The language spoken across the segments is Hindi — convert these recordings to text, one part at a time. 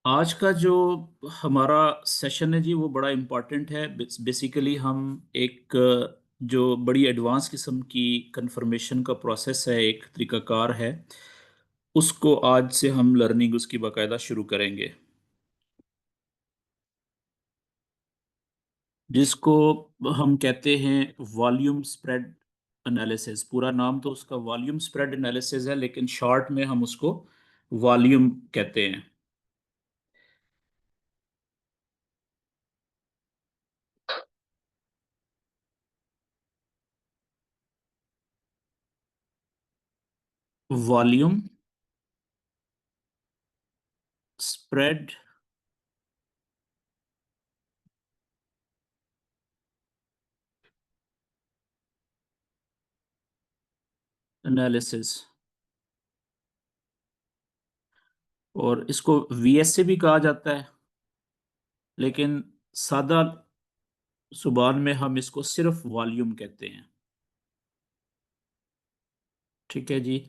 आज का जो हमारा सेशन है जी वो बड़ा इम्पोर्टेंट है। बेसिकली हम एक जो बड़ी एडवांस किस्म की कंफर्मेशन का प्रोसेस है, एक तरीकाकार है, उसको आज से हम लर्निंग उसकी बाकायदा शुरू करेंगे, जिसको हम कहते हैं वॉल्यूम स्प्रेड एनालिसिस। पूरा नाम तो उसका वॉल्यूम स्प्रेड एनालिसिस है, लेकिन शॉर्ट में हम उसको वॉल्यूम कहते हैं। वॉल्यूम स्प्रेड एनालिसिस, और इसको वीएस से भी कहा जाता है, लेकिन सादा जुबान में हम इसको सिर्फ वॉल्यूम कहते हैं। ठीक है जी।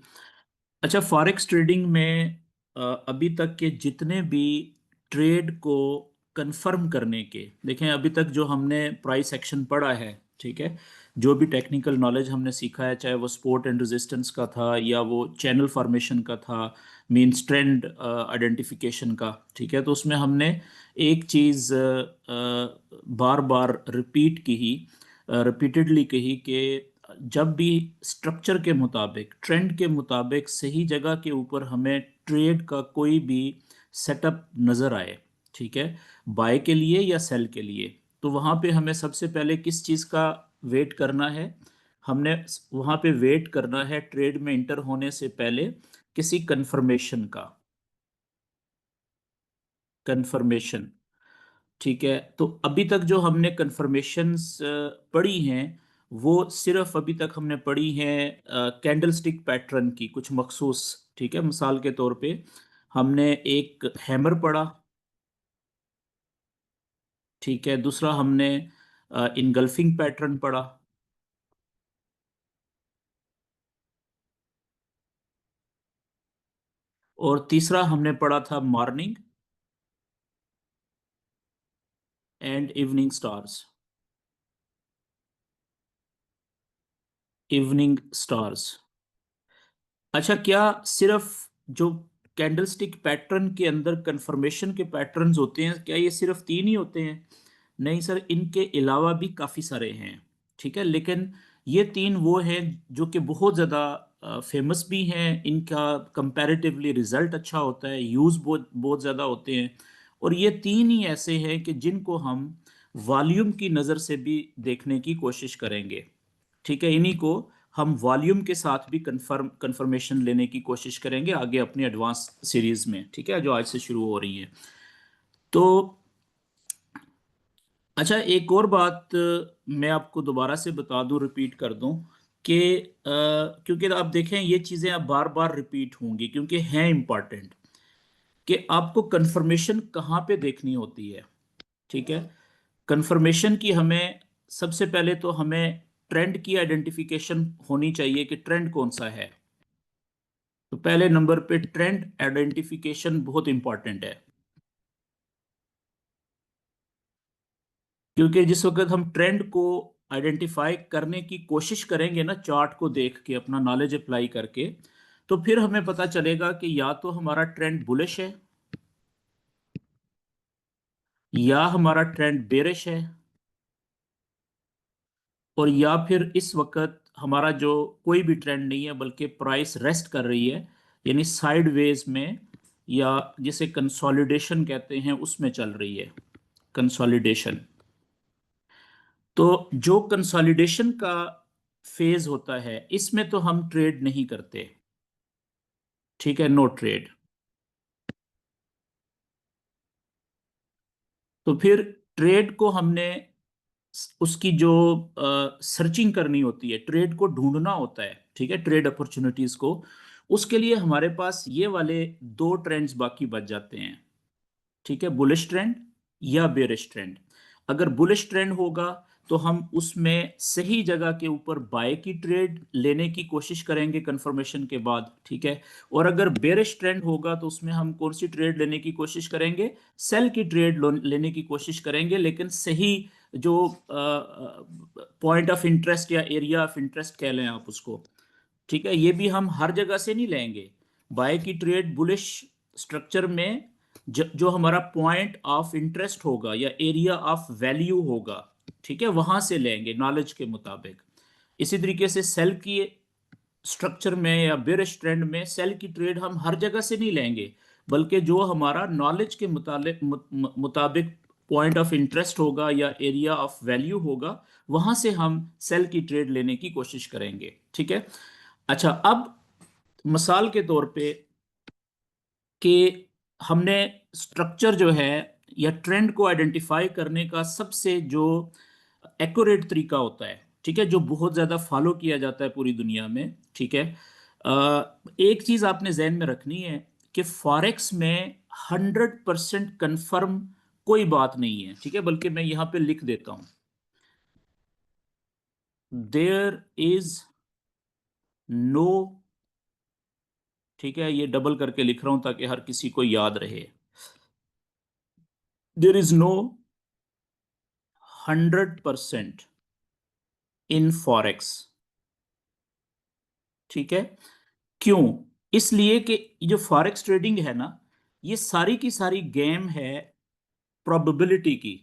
अच्छा, फॉरेक्स ट्रेडिंग में अभी तक के जितने भी ट्रेड को कंफर्म करने के, देखें अभी तक जो हमने प्राइस एक्शन पढ़ा है, ठीक है, जो भी टेक्निकल नॉलेज हमने सीखा है, चाहे वो सपोर्ट एंड रेजिस्टेंस का था या वो चैनल फॉर्मेशन का था, मींस ट्रेंड आइडेंटिफिकेशन का, ठीक है, तो उसमें हमने एक चीज़ बार बार रिपीट की ही रिपीटेडली कही कि जब भी स्ट्रक्चर के मुताबिक, ट्रेंड के मुताबिक सही जगह के ऊपर हमें ट्रेड का कोई भी सेटअप नज़र आए, ठीक है, बाय के लिए या सेल के लिए, तो वहाँ पे हमें सबसे पहले किस चीज़ का वेट करना है? हमने वहाँ पे वेट करना है ट्रेड में इंटर होने से पहले किसी कंफर्मेशन का, कंफर्मेशन। ठीक है, तो अभी तक जो हमने कंफर्मेशंस पढ़ी हैं, वो सिर्फ अभी तक हमने पढ़ी हैं कैंडलस्टिक पैटर्न की कुछ मखसूस। ठीक है, मिसाल के तौर पे हमने एक हैमर पढ़ा, ठीक है, दूसरा हमने इनगल्फिंग पैटर्न पढ़ा, और तीसरा हमने पढ़ा था morning and evening stars, evening stars. अच्छा, क्या सिर्फ जो कैंडलस्टिक पैटर्न के अंदर कंफर्मेशन के पैटर्न्स होते हैं, क्या ये सिर्फ तीन ही होते हैं? नहीं सर, इनके अलावा भी काफ़ी सारे हैं। ठीक है, लेकिन ये तीन वो हैं जो कि बहुत ज़्यादा फेमस भी हैं, इनका कंपैरेटिवली रिजल्ट अच्छा होता है, यूज़ बहुत बहुत ज़्यादा होते हैं, और ये तीन ही ऐसे हैं कि जिनको हम वॉल्यूम की नज़र से भी देखने की कोशिश करेंगे। ठीक है, इन्हीं को हम वॉल्यूम के साथ भी कंफर्मेशन लेने की कोशिश करेंगे आगे अपनी एडवांस सीरीज में, ठीक है, जो आज से शुरू हो रही है। तो अच्छा, एक और बात मैं आपको दोबारा से बता दूं, रिपीट कर दूं कि क्योंकि आप देखें ये चीज़ें अब बार बार रिपीट होंगी क्योंकि हैं इम्पॉर्टेंट, कि आपको कंफर्मेशन कहाँ पे देखनी होती है। ठीक है, कंफर्मेशन की हमें सबसे पहले तो हमें ट्रेंड की आइडेंटिफिकेशन होनी चाहिए कि ट्रेंड कौन सा है। तो पहले नंबर पे ट्रेंड आइडेंटिफिकेशन बहुत इंपॉर्टेंट है, क्योंकि जिस वक्त हम ट्रेंड को आइडेंटिफाई करने की कोशिश करेंगे ना, चार्ट को देख के अपना नॉलेज अप्लाई करके, तो फिर हमें पता चलेगा कि या तो हमारा ट्रेंड बुलिश है, या हमारा ट्रेंड बेरिश है, और या फिर इस वक्त हमारा जो कोई भी ट्रेंड नहीं है बल्कि प्राइस रेस्ट कर रही है, यानी साइडवेज में, या जिसे कंसोलिडेशन कहते हैं उसमें चल रही है, कंसोलिडेशन। तो जो कंसोलिडेशन का फेज होता है इसमें तो हम ट्रेड नहीं करते। ठीक है, नो ट्रेड। तो फिर ट्रेड को हमने उसकी जो सर्चिंग करनी होती है, ट्रेड को ढूंढना होता है, ठीक है, ट्रेड अपॉर्चुनिटीज को, उसके लिए हमारे पास ये वाले दो ट्रेंड्स बाकी बच जाते हैं। ठीक है, बुलिश ट्रेंड या बेरिश ट्रेंड। अगर बुलिश ट्रेंड होगा तो हम उसमें सही जगह के ऊपर बाय की ट्रेड लेने की कोशिश करेंगे कंफर्मेशन के बाद, ठीक है। और अगर बेरिश ट्रेंड होगा तो उसमें हम कौन सी ट्रेड लेने की कोशिश करेंगे, सेल की ट्रेड लेने की कोशिश करेंगे, लेकिन सही जो पॉइंट ऑफ इंटरेस्ट या एरिया ऑफ इंटरेस्ट कह लें आप उसको, ठीक है। ये भी हम हर जगह से नहीं लेंगे। बाय की ट्रेड बुलिश स्ट्रक्चर में जो हमारा पॉइंट ऑफ इंटरेस्ट होगा या एरिया ऑफ वैल्यू होगा, ठीक है, वहां से लेंगे नॉलेज के मुताबिक। इसी तरीके से सेल की स्ट्रक्चर में या बेरिश ट्रेंड में सेल की ट्रेड हम हर जगह से नहीं लेंगे, बल्कि जो हमारा नॉलेज के मुताबिक पॉइंट ऑफ इंटरेस्ट होगा या एरिया ऑफ वैल्यू होगा, वहां से हम सेल की ट्रेड लेने की कोशिश करेंगे, ठीक है। अच्छा, अब मिसाल के तौर पे कि हमने स्ट्रक्चर जो है या ट्रेंड को आइडेंटिफाई करने का सबसे जो एक्यूरेट तरीका होता है, ठीक है, जो बहुत ज़्यादा फॉलो किया जाता है पूरी दुनिया में, ठीक है। एक चीज़ आपने जहन में रखनी है कि फॉरेक्स में 100% कन्फर्म कोई बात नहीं है, ठीक है, बल्कि मैं यहाँ पे लिख देता हूँ, देयर इज नो, ठीक है, ये डबल करके लिख रहा हूं ताकि हर किसी को याद रहे, there is no 100% in forex, ठीक है। क्यों? इसलिए कि ये जो फॉरेक्स ट्रेडिंग है ना, ये सारी की सारी गेम है प्रोबेबिलिटी की।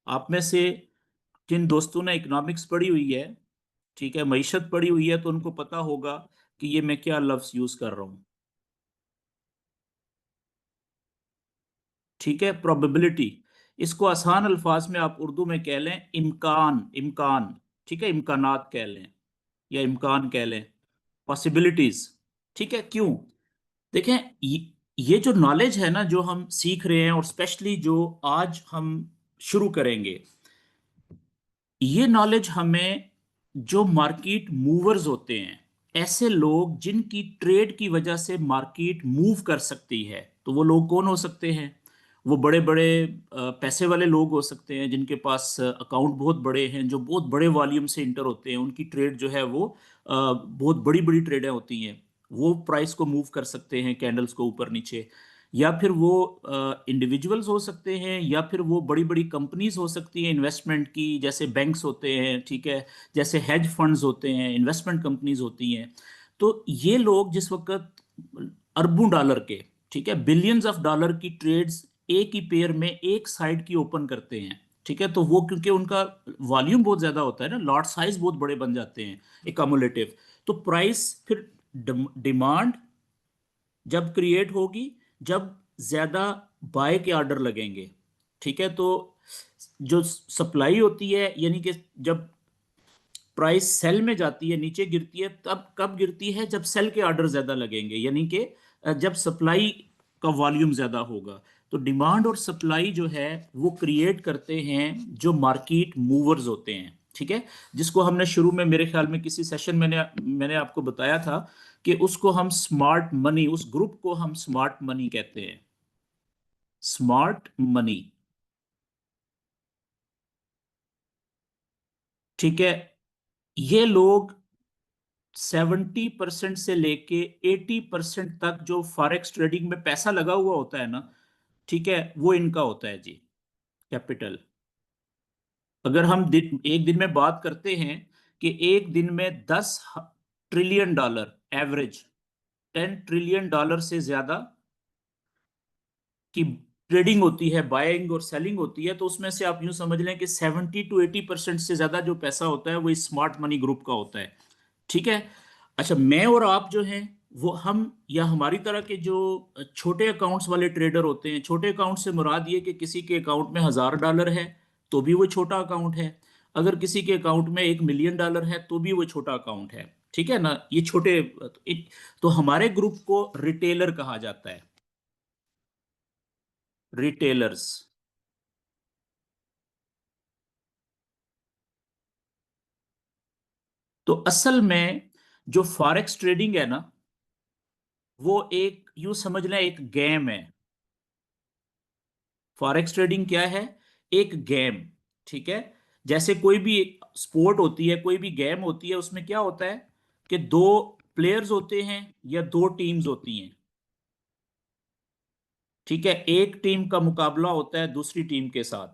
आप में से जिन दोस्तों ने इकोनॉमिक्स पढ़ी हुई है, ठीक है, मईशत पढ़ी हुई है, तो उनको पता होगा कि ये मैं क्या लफ्ज यूज कर रहा हूं, ठीक है, प्रोबेबिलिटी। इसको आसान अल्फाज में आप उर्दू में कह लें इम्कान, इम्कान, ठीक है, इम्कानात कह लें या इम्कान कह लें, पॉसिबिलिटीज, ठीक है। क्यों? देखें, ये जो नॉलेज है ना जो हम सीख रहे हैं, और स्पेशली जो आज हम शुरू करेंगे, ये नॉलेज हमें जो मार्केट मूवर्स होते हैं, ऐसे लोग जिनकी ट्रेड की वजह से मार्केट मूव कर सकती है, तो वो लोग कौन हो सकते हैं? वो बड़े बड़े पैसे वाले लोग हो सकते हैं, जिनके पास अकाउंट बहुत बड़े हैं, जो बहुत बड़े वॉल्यूम से इंटर होते हैं, उनकी ट्रेड जो है वो बहुत बड़ी बड़ी ट्रेडें होती हैं, वो प्राइस को मूव कर सकते हैं, कैंडल्स को ऊपर नीचे। या फिर वो इंडिविजुअल्स हो सकते हैं, या फिर वो बड़ी बड़ी कंपनीज हो सकती हैं इन्वेस्टमेंट की, जैसे बैंक्स होते हैं, ठीक है, जैसे हेज फंड्स होते हैं, इन्वेस्टमेंट कंपनीज होती हैं। तो ये लोग जिस वक्त अरबों डॉलर के, ठीक है, बिलियंस ऑफ डॉलर की ट्रेड्स एक ही पेयर में एक साइड की ओपन करते हैं, ठीक है, तो वो क्योंकि उनका वॉल्यूम बहुत ज्यादा होता है ना, लॉट साइज बहुत बड़े बन जाते हैं, एकमुलेटिव, तो प्राइस फिर डिमांड जब क्रिएट होगी, जब ज्यादा बाय के ऑर्डर लगेंगे, ठीक है, तो जो सप्लाई होती है, यानी कि जब प्राइस सेल में जाती है, नीचे गिरती है, तब कब गिरती है? जब सेल के ऑर्डर ज्यादा लगेंगे, यानी कि जब सप्लाई का वॉल्यूम ज्यादा होगा। तो डिमांड और सप्लाई जो है वो क्रिएट करते हैं जो मार्केट मूवर्स होते हैं, ठीक है, जिसको हमने शुरू में मेरे ख्याल में किसी सेशन में मैंने आपको बताया था कि उसको हम स्मार्ट मनी, उस ग्रुप को हम स्मार्ट मनी कहते हैं, स्मार्ट मनी, ठीक है। ये लोग 70% से लेके 80% तक जो फॉरेक्स ट्रेडिंग में पैसा लगा हुआ होता है ना, ठीक है, वो इनका होता है जी, कैपिटल। अगर हम एक दिन में बात करते हैं कि एक दिन में 10 trillion dollar average, 10 trillion dollar से ज्यादा की ट्रेडिंग होती है, बाइंग और सेलिंग होती है, तो उसमें से आप यूं समझ लें कि 70 to 80% से ज्यादा जो पैसा होता है वो इस स्मार्ट मनी ग्रुप का होता है, ठीक है। अच्छा, मैं और आप जो हैं, वो हम या हमारी तरह के जो छोटे अकाउंट्स वाले ट्रेडर होते हैं, छोटे अकाउंट से मुराद ये कि किसी के अकाउंट में $1000 है तो भी वो छोटा अकाउंट है, अगर किसी के अकाउंट में $1 मिलियन है तो भी वो छोटा अकाउंट है, ठीक है ना, ये छोटे। तो हमारे ग्रुप को रिटेलर कहा जाता है, रिटेलर्स। तो असल में जो फॉरेक्स ट्रेडिंग है ना, वो एक यूं समझ लें एक गेम है। फॉरेक्स ट्रेडिंग क्या है? एक गेम, ठीक है। जैसे कोई भी स्पोर्ट होती है, कोई भी गेम होती है, उसमें क्या होता है कि दो प्लेयर्स होते हैं या दो टीम्स होती हैं। ठीक है, एक टीम का मुकाबला होता है दूसरी टीम के साथ,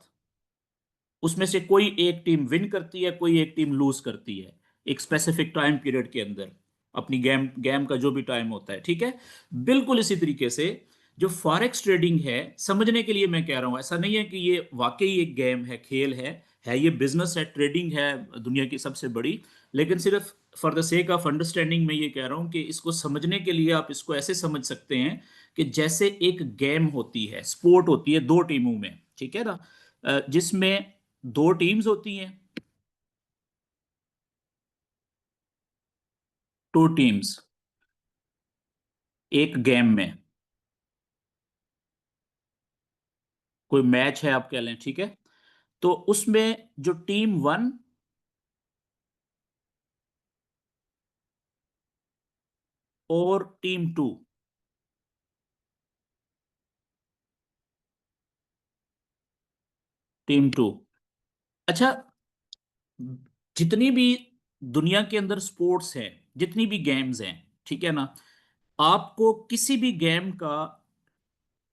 उसमें से कोई एक टीम विन करती है, कोई एक टीम लूज करती है, एक स्पेसिफिक टाइम पीरियड के अंदर, अपनी गेम गेम का जो भी टाइम होता है। ठीक है, बिल्कुल इसी तरीके से जो फॉरेक्स ट्रेडिंग है, समझने के लिए मैं कह रहा हूं, ऐसा नहीं है कि ये वाकई एक गेम है, खेल है ये बिजनेस है, ट्रेडिंग है दुनिया की सबसे बड़ी। लेकिन सिर्फ for the sake of understanding मैं ये कह रहा हूं कि इसको समझने के लिए आप इसको ऐसे समझ सकते हैं कि जैसे एक गेम होती है, स्पोर्ट होती है दो टीमों में, ठीक है ना, जिसमें दो टीम्स होती हैं, टू टीम्स एक गेम में, कोई मैच है आप कह लें, ठीक है। तो उसमें जो टीम वन और टीम टू, टीम टू, अच्छा, जितनी भी दुनिया के अंदर स्पोर्ट्स हैं, जितनी भी गेम्स हैं, ठीक है ना, आपको किसी भी गेम का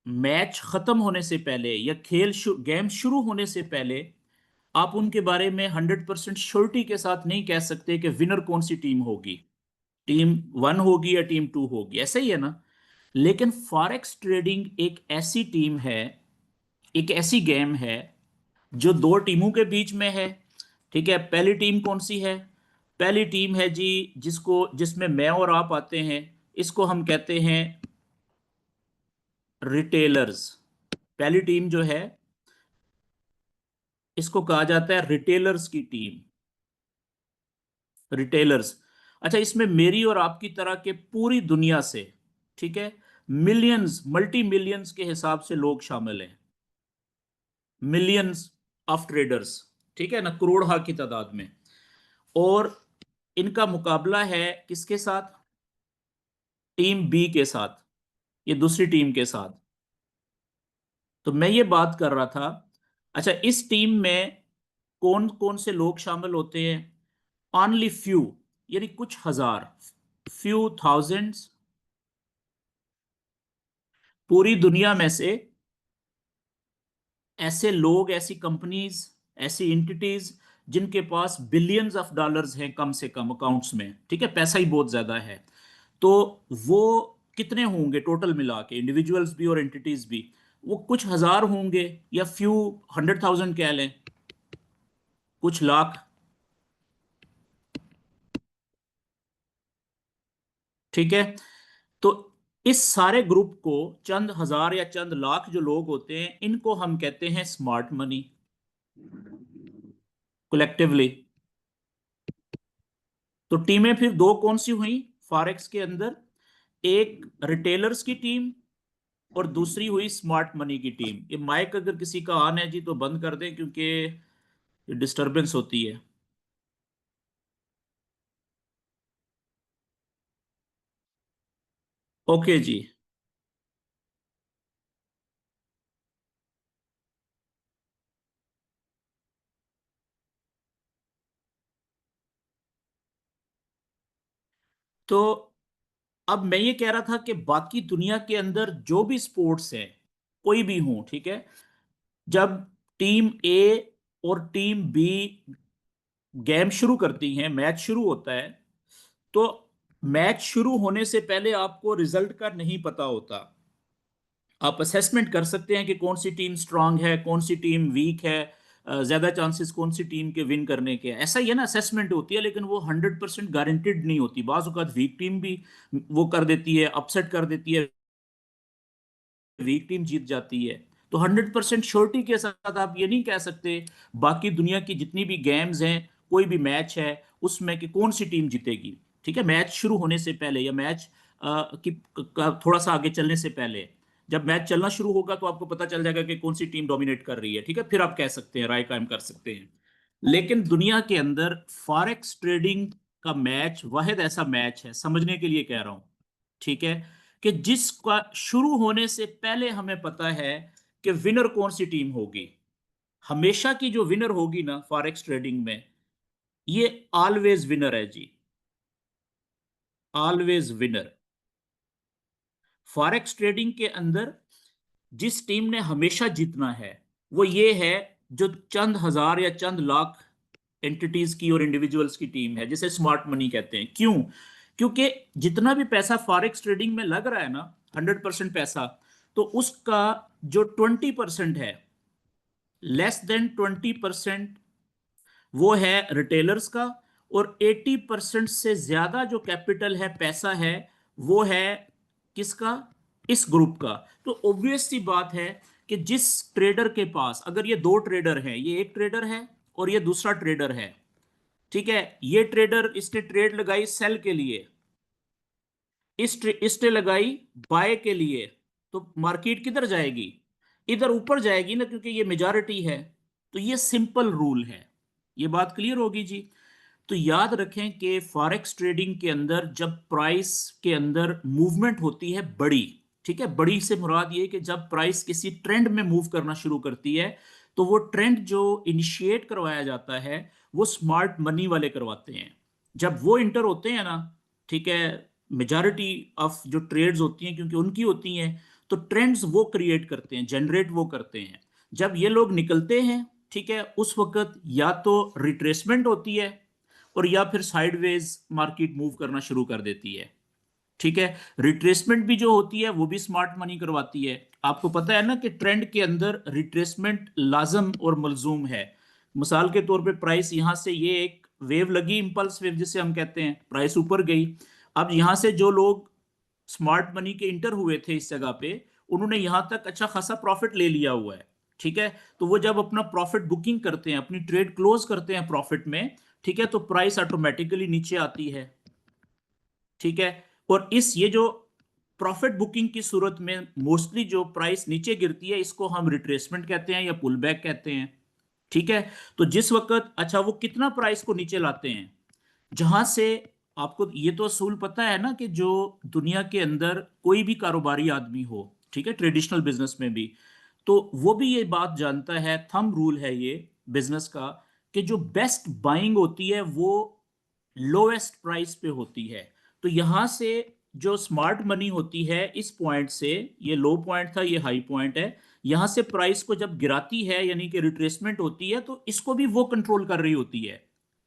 मैच खत्म होने से पहले या गेम शुरू होने से पहले आप उनके बारे में 100% श्योरिटी के साथ नहीं कह सकते कि विनर कौन सी टीम होगी, टीम वन होगी या टीम टू होगी, ऐसा ही है ना। लेकिन फॉरेक्स ट्रेडिंग एक ऐसी टीम है, एक ऐसी गेम है जो दो टीमों के बीच में है। ठीक है, पहली टीम कौन सी है? पहली टीम है जी, जिसमें मैं और आप आते हैं, इसको हम कहते हैं रिटेलर्स। पहली टीम जो है, इसको कहा जाता है रिटेलर्स की टीम, रिटेलर्स। अच्छा, इसमें मेरी और आपकी तरह के पूरी दुनिया से, ठीक है, मिलियंस, मल्टी मिलियंस के हिसाब से लोग शामिल हैं, मिलियंस ऑफ ट्रेडर्स, ठीक है ना, करोड़ की तादाद में। और इनका मुकाबला है किसके साथ? टीम बी के साथ, ये दूसरी टीम के साथ। तो मैं ये बात कर रहा था, अच्छा, इस टीम में कौन कौन से लोग शामिल होते हैं? ओनली फ्यू, यानी कुछ हजार, फ्यू थाउजेंड्स, पूरी दुनिया में से ऐसे लोग, ऐसी कंपनीज, ऐसी एंटिटीज जिनके पास बिलियंस ऑफ डॉलर्स हैं कम से कम अकाउंट्स में, ठीक है, पैसा ही बहुत ज्यादा है। तो वो कितने होंगे टोटल मिला के, इंडिविजुअल्स भी और एंटिटीज भी? वो कुछ हजार होंगे या फ्यू 100,000 कह लें, कुछ लाख, ठीक है। तो इस सारे ग्रुप को, चंद हजार या चंद लाख जो लोग होते हैं, इनको हम कहते हैं स्मार्ट मनी, कलेक्टिवली। तो टीमें फिर दो कौन सी हुई फॉरेक्स के अंदर? एक रिटेलर्स की टीम और दूसरी हुई स्मार्ट मनी की टीम। ये माइक अगर किसी का ऑन है जी तो बंद कर दें, क्योंकि डिस्टरबेंस होती है। ओके जी। तो अब मैं ये कह रहा था कि बाकी दुनिया के अंदर जो भी स्पोर्ट्स है, कोई भी हो, ठीक है, जब टीम ए और टीम बी गेम शुरू करती हैं, मैच शुरू होता है, तो मैच शुरू होने से पहले आपको रिजल्ट का नहीं पता होता। आप असेसमेंट कर सकते हैं कि कौन सी टीम स्ट्रांग है, कौन सी टीम वीक है, ज्यादा चांसेस कौन सी टीम के विन करने के हैं। ऐसा ही है ना, असेसमेंट होती है, लेकिन वो 100% गारंटेड नहीं होती। बाज औक़ात वीक टीम भी वो कर देती है, अपसेट कर देती है, वीक टीम जीत जाती है। तो 100% श्योरिटी के साथ आप ये नहीं कह सकते बाकी दुनिया की जितनी भी गेम्स हैं, कोई भी मैच है उसमें कि कौन सी टीम जीतेगी। ठीक है, मैच शुरू होने से पहले या मैच थोड़ा सा आगे चलने से पहले, जब मैच चलना शुरू होगा तो आपको पता चल जाएगा कि कौन सी टीम डोमिनेट कर रही है, ठीक है, फिर आप कह सकते हैं, राय कायम कर सकते हैं। लेकिन दुनिया के अंदर फॉरेक्स ट्रेडिंग का मैच वाहिद ऐसा मैच है, समझने के लिए कह रहा हूं, ठीक है, कि जिसका शुरू होने से पहले हमें पता है कि विनर कौन सी टीम होगी। हमेशा की जो विनर होगी ना फॉरेक्स ट्रेडिंग में, ये ऑलवेज विनर है जी, ऑलवेज विनर। फॉरेक्स ट्रेडिंग के अंदर जिस टीम ने हमेशा जीतना है वो ये है जो चंद हजार या चंद लाख एंटिटीज की और इंडिविजुअल्स की टीम है, जिसे स्मार्ट मनी कहते हैं। क्यों? क्योंकि जितना भी पैसा फॉरेक्स ट्रेडिंग में लग रहा है ना, 100% पैसा, तो उसका जो 20% है, लेस देन 20%, वो है रिटेलर्स का, और 80% से ज्यादा जो कैपिटल है, पैसा है, वो है किसका? इस ग्रुप का। तो ऑब्वियस सी बात है कि जिस ट्रेडर के पास, अगर ये दो ट्रेडर हैं, ये एक ट्रेडर है और ये दूसरा ट्रेडर है, ठीक है, ये ट्रेडर, इसने ट्रेड लगाई सेल के लिए, इसने लगाई बाय के लिए, तो मार्केट किधर जाएगी? इधर ऊपर जाएगी ना, क्योंकि ये मेजॉरिटी है। तो ये सिंपल रूल है। ये बात क्लियर होगी जी। तो याद रखें कि फॉरेक्स ट्रेडिंग के अंदर जब प्राइस के अंदर मूवमेंट होती है बड़ी, ठीक है, बड़ी से मुराद ये कि जब प्राइस किसी ट्रेंड में मूव करना शुरू करती है, तो वो ट्रेंड जो इनिशिएट करवाया जाता है वो स्मार्ट मनी वाले करवाते हैं। जब वो इंटर होते हैं ना, ठीक है, मेजॉरिटी ऑफ जो ट्रेड्स होती हैं क्योंकि उनकी होती हैं, तो ट्रेंड्स वो क्रिएट करते हैं, जनरेट वो करते हैं। जब ये लोग निकलते हैं, ठीक है, उस वक्त या तो रिट्रेसमेंट होती है और या फिर साइडवेज मार्केट मूव करना शुरू कर देती है। ठीक है, रिट्रेसमेंट भी जो होती है वो भी स्मार्ट मनी करवाती है। आपको पता है ना कि ट्रेंड के अंदर रिट्रेसमेंट लाजम और मलजूम है। मिसाल के तौर पे प्राइस यहां से, ये एक वेव लगी, इंपल्स वेव जिसे हम कहते हैं, प्राइस ऊपर गई। अब यहां से जो लोग स्मार्ट मनी के इंटर हुए थे इस जगह पे, उन्होंने यहां तक अच्छा खासा प्रॉफिट ले लिया हुआ है। ठीक है, तो वो जब अपना प्रॉफिट बुकिंग करते हैं, अपनी ट्रेड क्लोज करते हैं प्रॉफिट में, ठीक है, तो प्राइस ऑटोमेटिकली नीचे आती है। ठीक है, और इस ये जो प्रॉफिट बुकिंग की सूरत में मोस्टली जो प्राइस नीचे गिरती है, इसको हम रिट्रेसमेंट कहते हैं या पुल बैक कहते हैं। ठीक है, तो जिस वक्त, अच्छा, वो कितना प्राइस को नीचे लाते हैं? जहां से, आपको ये तो असूल पता है ना कि जो दुनिया के अंदर कोई भी कारोबारी आदमी हो, ठीक है, ट्रेडिशनल बिजनेस में भी, तो वो भी ये बात जानता है, थंब रूल है ये बिजनेस का, कि जो बेस्ट बाइंग होती है वो लोएस्ट प्राइस पे होती है। तो यहां से जो स्मार्ट मनी होती है, इस पॉइंट से, ये लो पॉइंट था, ये हाई पॉइंट है, यहां से प्राइस को जब गिराती है, यानी कि रिट्रेसमेंट होती है, तो इसको भी वो कंट्रोल कर रही होती है।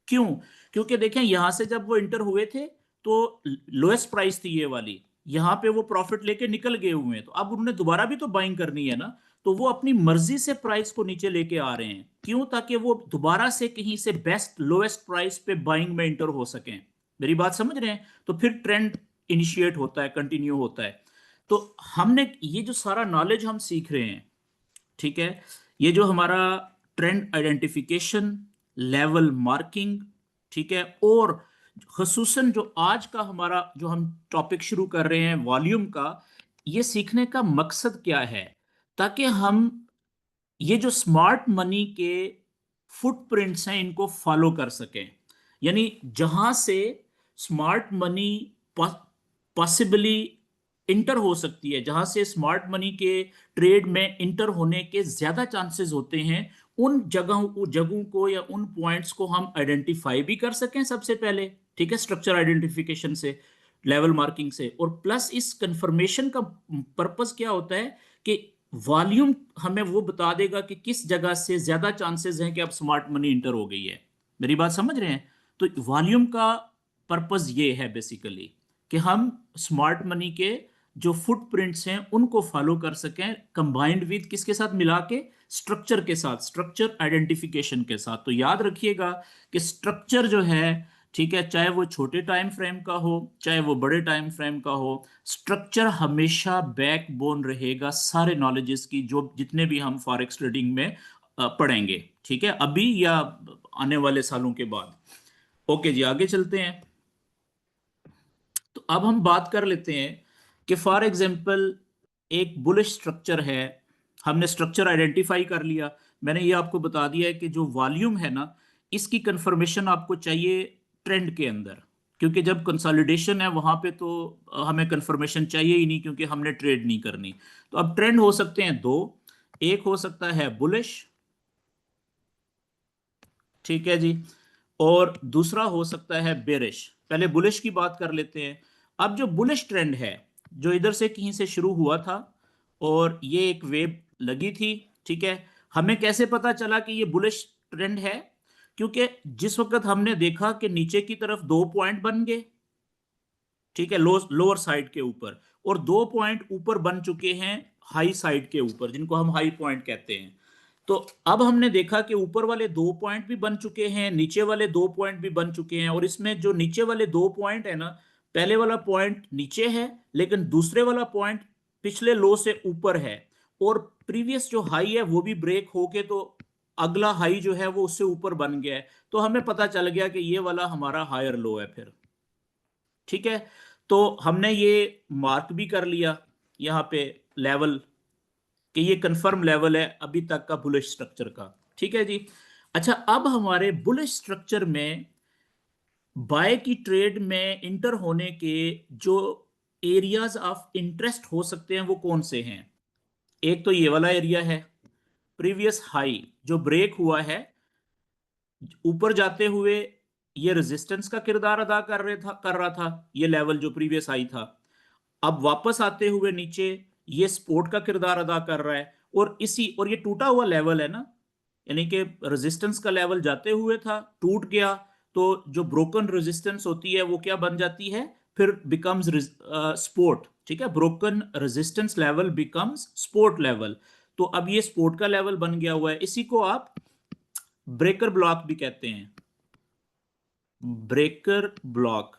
क्यों? क्योंकि देखें, यहां से जब वो इंटर हुए थे तो लोएस्ट प्राइस थी ये वाली, यहां पे वो प्रॉफिट लेके निकल गए हुए हैं, तो अब उन्होंने दोबारा भी तो बाइंग करनी है ना, तो वो अपनी मर्जी से प्राइस को नीचे लेके आ रहे हैं। क्यों? ताकि वो दोबारा से कहीं से बेस्ट लोएस्ट प्राइस पे बाइंग में इंटर हो सकें। मेरी बात समझ रहे हैं? तो फिर ट्रेंड इनिशिएट होता है, कंटिन्यू होता है। तो हमने ये जो सारा नॉलेज हम सीख रहे हैं, ठीक है, ये जो हमारा ट्रेंड आइडेंटिफिकेशन, लेवल मार्किंग, ठीक है, और खसूसन जो आज का हमारा जो हम टॉपिक शुरू कर रहे हैं वॉल्यूम का, ये सीखने का मकसद क्या है? ताकि हम ये जो स्मार्ट मनी के फुटप्रिंट्स हैं इनको फॉलो कर सकें। यानी जहां से स्मार्ट मनी पॉसिबली इंटर हो सकती है, जहां से स्मार्ट मनी के ट्रेड में इंटर होने के ज्यादा चांसेस होते हैं, उन जगहों को या उन पॉइंट्स को हम आइडेंटिफाई भी कर सकें सबसे पहले। ठीक है, स्ट्रक्चर आइडेंटिफिकेशन से, लेवल मार्किंग से, और प्लस इस कंफर्मेशन का पर्पस क्या होता है कि वॉल्यूम हमें वो बता देगा कि किस जगह से ज्यादा चांसेस हैं कि अब स्मार्ट मनी इंटर हो गई है। मेरी बात समझ रहे हैं? तो वॉल्यूम का पर्पस ये है बेसिकली कि हम स्मार्ट मनी के जो फुटप्रिंट्स हैं उनको फॉलो कर सकें, कंबाइंड विद किसके साथ? मिला के स्ट्रक्चर के साथ, स्ट्रक्चर आइडेंटिफिकेशन के साथ। तो याद रखिएगा कि स्ट्रक्चर जो है, ठीक है, चाहे वो छोटे टाइम फ्रेम का हो चाहे वो बड़े टाइम फ्रेम का हो, स्ट्रक्चर हमेशा बैकबोन रहेगा सारे नॉलेजेस की, जो जितने भी हम फॉरेक्स ट्रेडिंग में पढ़ेंगे, ठीक है, अभी या आने वाले सालों के बाद। ओके जी, आगे चलते हैं। तो अब हम बात कर लेते हैं कि फॉर एग्जांपल एक बुलिश स्ट्रक्चर है, हमने स्ट्रक्चर आइडेंटिफाई कर लिया। मैंने ये आपको बता दिया है कि जो वॉल्यूम है ना, इसकी कंफर्मेशन आपको चाहिए ट्रेंड के अंदर, क्योंकि जब कंसोलिडेशन है वहां पे तो हमें कंफर्मेशन चाहिए ही नहीं, क्योंकि हमने ट्रेड नहीं करनी। तो अब ट्रेंड हो सकते हैं दो, एक हो सकता है बुलिश ठीक है जी। और दूसरा हो सकता है बेरिश। पहले बुलिश की बात कर लेते हैं। अब जो बुलिश ट्रेंड है, जो इधर से कहीं से शुरू हुआ था और ये एक वेव लगी थी, ठीक है, हमें कैसे पता चला कि ये बुलिश ट्रेंड है? क्योंकि जिस वक्त हमने देखा कि नीचे की तरफ 2 पॉइंट बन गए, ठीक है, लोअर साइड के ऊपर, और 2 पॉइंट ऊपर बन चुके हैं हाई साइड के ऊपर, जिनको हम हाई पॉइंट कहते हैं। तो अब हमने देखा कि ऊपर वाले 2 पॉइंट भी बन चुके हैं, नीचे वाले 2 पॉइंट भी बन चुके हैं, और इसमें जो नीचे वाले 2 पॉइंट है ना, पहले वाला पॉइंट नीचे है लेकिन दूसरे वाला पॉइंट पिछले लो से ऊपर है, और प्रीवियस जो हाई है वो भी ब्रेक होके तो अगला हाई जो है वो उससे ऊपर बन गया है। तो हमें पता चल गया कि ये वाला हमारा हायर लो है फिर। ठीक है, तो हमने ये मार्क भी कर लिया यहाँ पे लेवल, कि ये कंफर्म लेवल है अभी तक का बुलिश स्ट्रक्चर का। ठीक है जी। अच्छा, अब हमारे बुलिश स्ट्रक्चर में बाय की ट्रेड में इंटर होने के जो एरियाज ऑफ इंटरेस्ट हो सकते हैं वो कौन से हैं? एक तो ये वाला एरिया है, प्रीवियस हाई जो ब्रेक हुआ है, ऊपर जाते हुए ये रेजिस्टेंस का किरदार अदा कर रहा था ये लेवल जो प्रीवियस हाई था। अब वापस आते हुए नीचे ये सपोर्ट का किरदार अदा कर रहा है, और ये टूटा हुआ लेवल है ना, यानी कि रेजिस्टेंस का लेवल जाते हुए था, टूट गया, तो जो ब्रोकन रेजिस्टेंस होती है वो क्या बन जाती है, फिर बिकम्स सपोर्ट। ठीक है, broken resistance level becomes support level. तो अब ये सपोर्ट का लेवल बन गया हुआ है, इसी को आप ब्रेकर ब्लॉक भी कहते हैं। ब्रेकर ब्लॉक,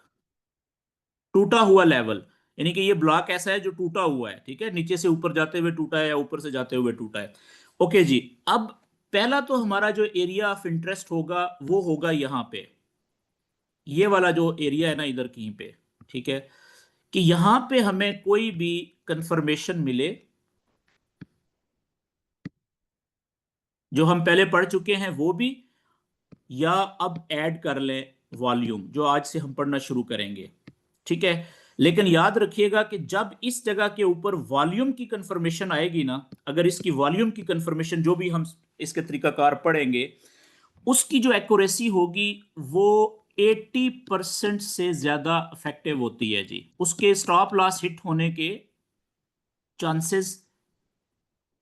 टूटा हुआ लेवल, यानी कि ये ब्लॉक ऐसा है जो टूटा हुआ है, ठीक है, नीचे से ऊपर जाते हुए टूटा है या ऊपर से जाते हुए टूटा है। ओके जी। अब पहला तो हमारा जो एरिया ऑफ इंटरेस्ट होगा वो होगा यहां पे, ये वाला जो एरिया है ना इधर कहीं पे, ठीक है, कि यहां पे हमें कोई भी कंफर्मेशन मिले, जो हम पहले पढ़ चुके हैं वो भी, या अब ऐड कर लें वॉल्यूम जो आज से हम पढ़ना शुरू करेंगे। ठीक है, लेकिन याद रखिएगा कि जब इस जगह के ऊपर वॉल्यूम की कंफर्मेशन आएगी ना, अगर इसकी वॉल्यूम की कंफर्मेशन जो भी हम इसके तरीकाकार पढ़ेंगे, उसकी जो एक्यूरेसी होगी वो 80% से ज्यादा इफेक्टिव होती है जी। उसके स्टॉप लॉस हिट होने के चांसेस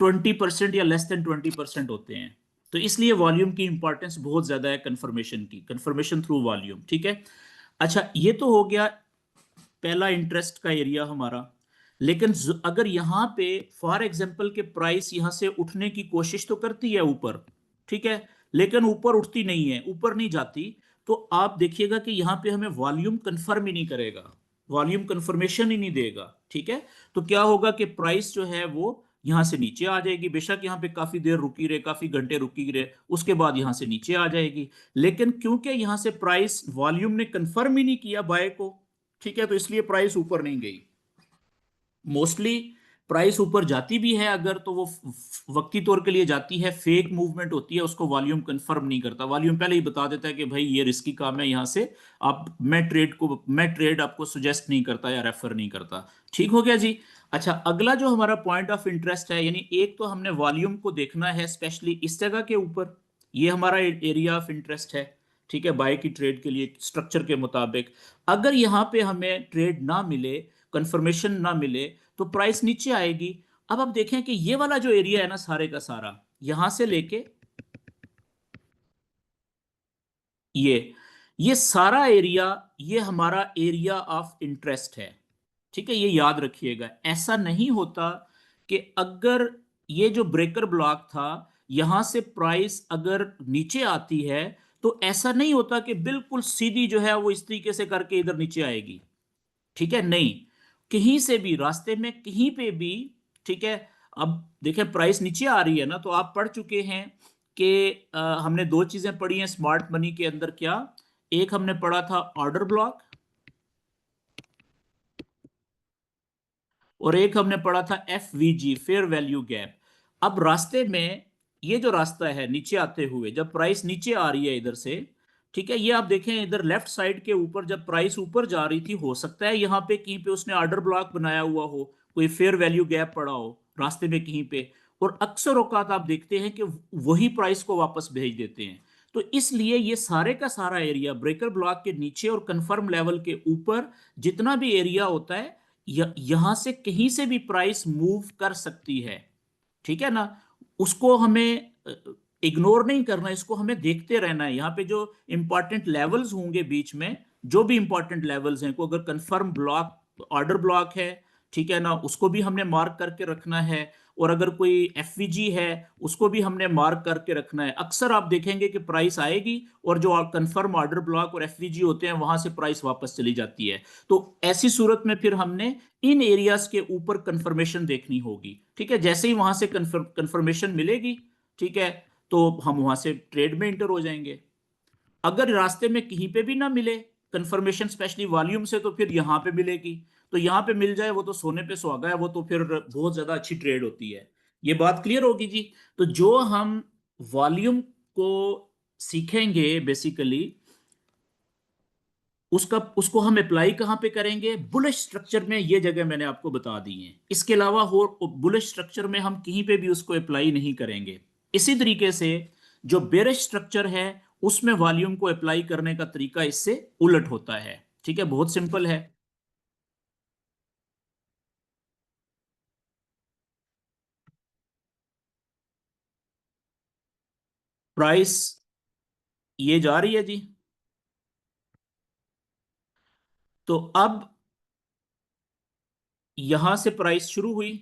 20% या लेस देन 20% होते हैं। तो इसलिए वॉल्यूम की इंपॉर्टेंस बहुत ज्यादा है कंफर्मेशन की, कंफर्मेशन थ्रू वॉल्यूम। ठीक है। अच्छा, ये तो हो गया पहला इंटरेस्ट का एरिया हमारा। लेकिन अगर यहां पे फॉर एग्जांपल के प्राइस यहां से उठने की कोशिश तो करती है ऊपर, ठीक है, लेकिन ऊपर उठती नहीं है, ऊपर नहीं जाती, तो आप देखिएगा कि यहां पे हमें वॉल्यूम कंफर्म ही नहीं करेगा, वॉल्यूम कंफर्मेशन ही नहीं देगा। ठीक है, तो क्या होगा कि प्राइस जो है वो यहां से नीचे आ जाएगी, बेशक यहां पे काफी देर रुकी रहे, काफी घंटे रुकी रहे, उसके बाद यहां से नीचे आ जाएगी। लेकिन क्योंकि यहां से प्राइस वॉल्यूम ने कंफर्म ही नहीं किया बाय को, ठीक है, तो इसलिए प्राइस ऊपर नहीं गई। मोस्टली प्राइस ऊपर जाती भी है अगर, तो वो वक्ती तौर के लिए जाती है, फेक मूवमेंट होती है, उसको वॉल्यूम कंफर्म नहीं करता। वॉल्यूम पहले ही बता देता है कि भाई ये रिस्की काम है, यहां से मैं ट्रेड आपको सुजेस्ट नहीं करता या रेफर नहीं करता। ठीक हो गया जी। अच्छा, अगला जो हमारा पॉइंट ऑफ इंटरेस्ट है, यानी एक तो हमने वॉल्यूम को देखना है स्पेशली इस जगह के ऊपर, ये हमारा एरिया ऑफ इंटरेस्ट है। ठीक है, बाय की ट्रेड के लिए स्ट्रक्चर के मुताबिक अगर यहां पे हमें ट्रेड ना मिले, कंफर्मेशन ना मिले, तो प्राइस नीचे आएगी। अब आप देखें कि ये वाला जो एरिया है ना सारे का सारा, यहां से लेके ये ये सारा एरिया, ये हमारा एरिया ऑफ इंटरेस्ट है। ठीक है, ये याद रखिएगा। ऐसा नहीं होता कि अगर ये जो ब्रेकर ब्लॉक था, यहां से प्राइस अगर नीचे आती है, तो ऐसा नहीं होता कि बिल्कुल सीधी जो है वो इस तरीके से करके इधर नीचे आएगी। ठीक है, नहीं, कहीं से भी रास्ते में कहीं पे भी, ठीक है। अब देखें प्राइस नीचे आ रही है ना, तो आप पढ़ चुके हैं कि हमने दो चीजें पढ़ी हैं स्मार्ट मनी के अंदर। क्या? एक हमने पढ़ा था ऑर्डर ब्लॉक, और एक हमने पढ़ा था एफवीजी, फेयर वैल्यू गैप। अब रास्ते में ये जो रास्ता है नीचे आते हुए, जब प्राइस नीचे आ रही है इधर से, ठीक है, ये आप देखें इधर लेफ्ट साइड के ऊपर जब प्राइस ऊपर जा रही थी, हो सकता है यहाँ पे कहीं पे उसने ऑर्डर ब्लॉक बनाया हुआ हो, कोई फेयर वैल्यू गैप पड़ा हो रास्ते में कहीं पे, और अक्सर औकात आप देखते हैं कि वही प्राइस को वापस भेज देते हैं। तो इसलिए ये सारे का सारा एरिया ब्रेकर ब्लॉक के नीचे और कंफर्म लेवल के ऊपर जितना भी एरिया होता है, यहां से कहीं से भी प्राइस मूव कर सकती है। ठीक है ना। उसको हमें इग्नोर नहीं करना, इसको हमें देखते रहना है। यहाँ पे जो इंपॉर्टेंट लेवल्स होंगे बीच में, जो भी इंपॉर्टेंट लेवल्स हैं, को अगर कंफर्म ब्लॉक ऑर्डर ब्लॉक है, ठीक है ना, उसको भी हमने मार्क करके रखना है। और अगर कोई एफवीजी है, उसको भी हमने मार्क करके रखना है। अक्सर आप देखेंगे कि प्राइस आएगी और जो कंफर्म ऑर्डर ब्लॉक और एफवीजी होते हैं वहां से प्राइस वापस चली जाती है। तो ऐसी सूरत में फिर हमने इन एरियाज के ऊपर कंफर्मेशन देखनी होगी। ठीक है, जैसे ही वहां से कंफर्मेशन मिलेगी, ठीक है, तो हम वहां से ट्रेड में इंटर हो जाएंगे। अगर रास्ते में कहीं पे भी ना मिले कंफर्मेशन, स्पेशली वॉल्यूम से, तो फिर यहां पे मिलेगी। तो यहां पे मिल जाए वो तो सोने पे सुहागा है, वो तो फिर बहुत ज्यादा अच्छी ट्रेड होती है। ये बात क्लियर होगी जी। तो जो हम वॉल्यूम को सीखेंगे बेसिकली, उसको हम अप्लाई कहां पे करेंगे? बुलिश स्ट्रक्चर में। ये जगह मैंने आपको बता दी है। इसके अलावा हो बुलिश स्ट्रक्चर में हम कहीं पे भी उसको अप्लाई नहीं करेंगे। इसी तरीके से जो बेरिश स्ट्रक्चर है, उसमें वॉल्यूम को अप्लाई करने का तरीका इससे उलट होता है। ठीक है, बहुत सिंपल है। प्राइस ये जा रही है जी। तो अब यहां से प्राइस शुरू हुई,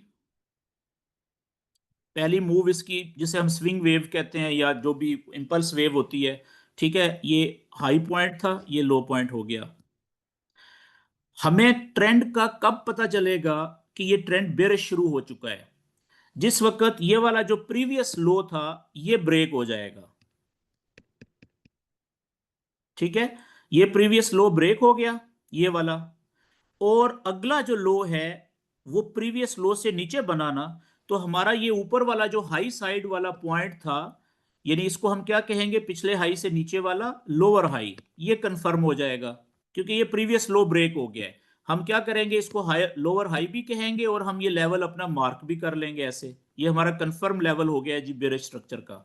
पहली मूव इसकी, जिसे हम स्विंग वेव कहते हैं या जो भी इंपल्स वेव होती है। ठीक है, ये हाई पॉइंट था, ये लो पॉइंट हो गया। हमें ट्रेंड का कब पता चलेगा कि ये ट्रेंड बेरिश शुरू हो चुका है? जिस वक्त ये वाला जो प्रीवियस लो था, ये ब्रेक हो जाएगा। ठीक है, ये प्रीवियस लो ब्रेक हो गया, ये वाला। और अगला जो लो है, वो प्रीवियस लो से नीचे बनाना। तो हमारा ये ऊपर वाला जो हाई साइड वाला पॉइंट था, यानी इसको हम क्या कहेंगे? पिछले हाई से नीचे वाला लोअर हाई, ये कंफर्म हो जाएगा क्योंकि ये प्रीवियस लो ब्रेक हो गया है। हम क्या करेंगे? इसको हाई लोअर हाई भी कहेंगे और हम ये लेवल अपना मार्क भी कर लेंगे ऐसे। ये हमारा कंफर्म लेवल हो गया है जी बेरिश स्ट्रक्चर का।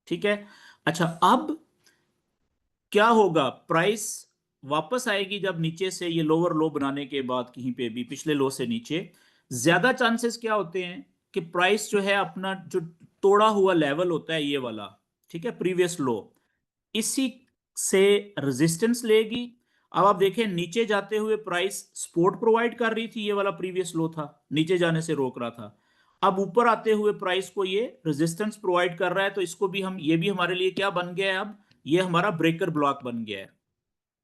ठीक है। अच्छा, अब क्या होगा? प्राइस वापस आएगी जब नीचे से ये लोअर लो बनाने के बाद कहीं पे भी पिछले लो से नीचे। ज्यादा चांसेस क्या होते हैं कि प्राइस जो है अपना जो तोड़ा हुआ लेवल होता है, ये वाला, ठीक है, प्रीवियस लो, इसी से रेजिस्टेंस लेगी। अब आप देखें, नीचे जाते हुए प्राइस सपोर्ट प्रोवाइड कर रही थी, ये वाला प्रीवियस लो था, नीचे जाने से रोक रहा था। अब ऊपर आते हुए प्राइस को ये रेजिस्टेंस प्रोवाइड कर रहा है, तो इसको भी हम, ये भी हमारे लिए क्या बन गया है? अब ये हमारा ब्रेकर ब्लॉक बन गया है।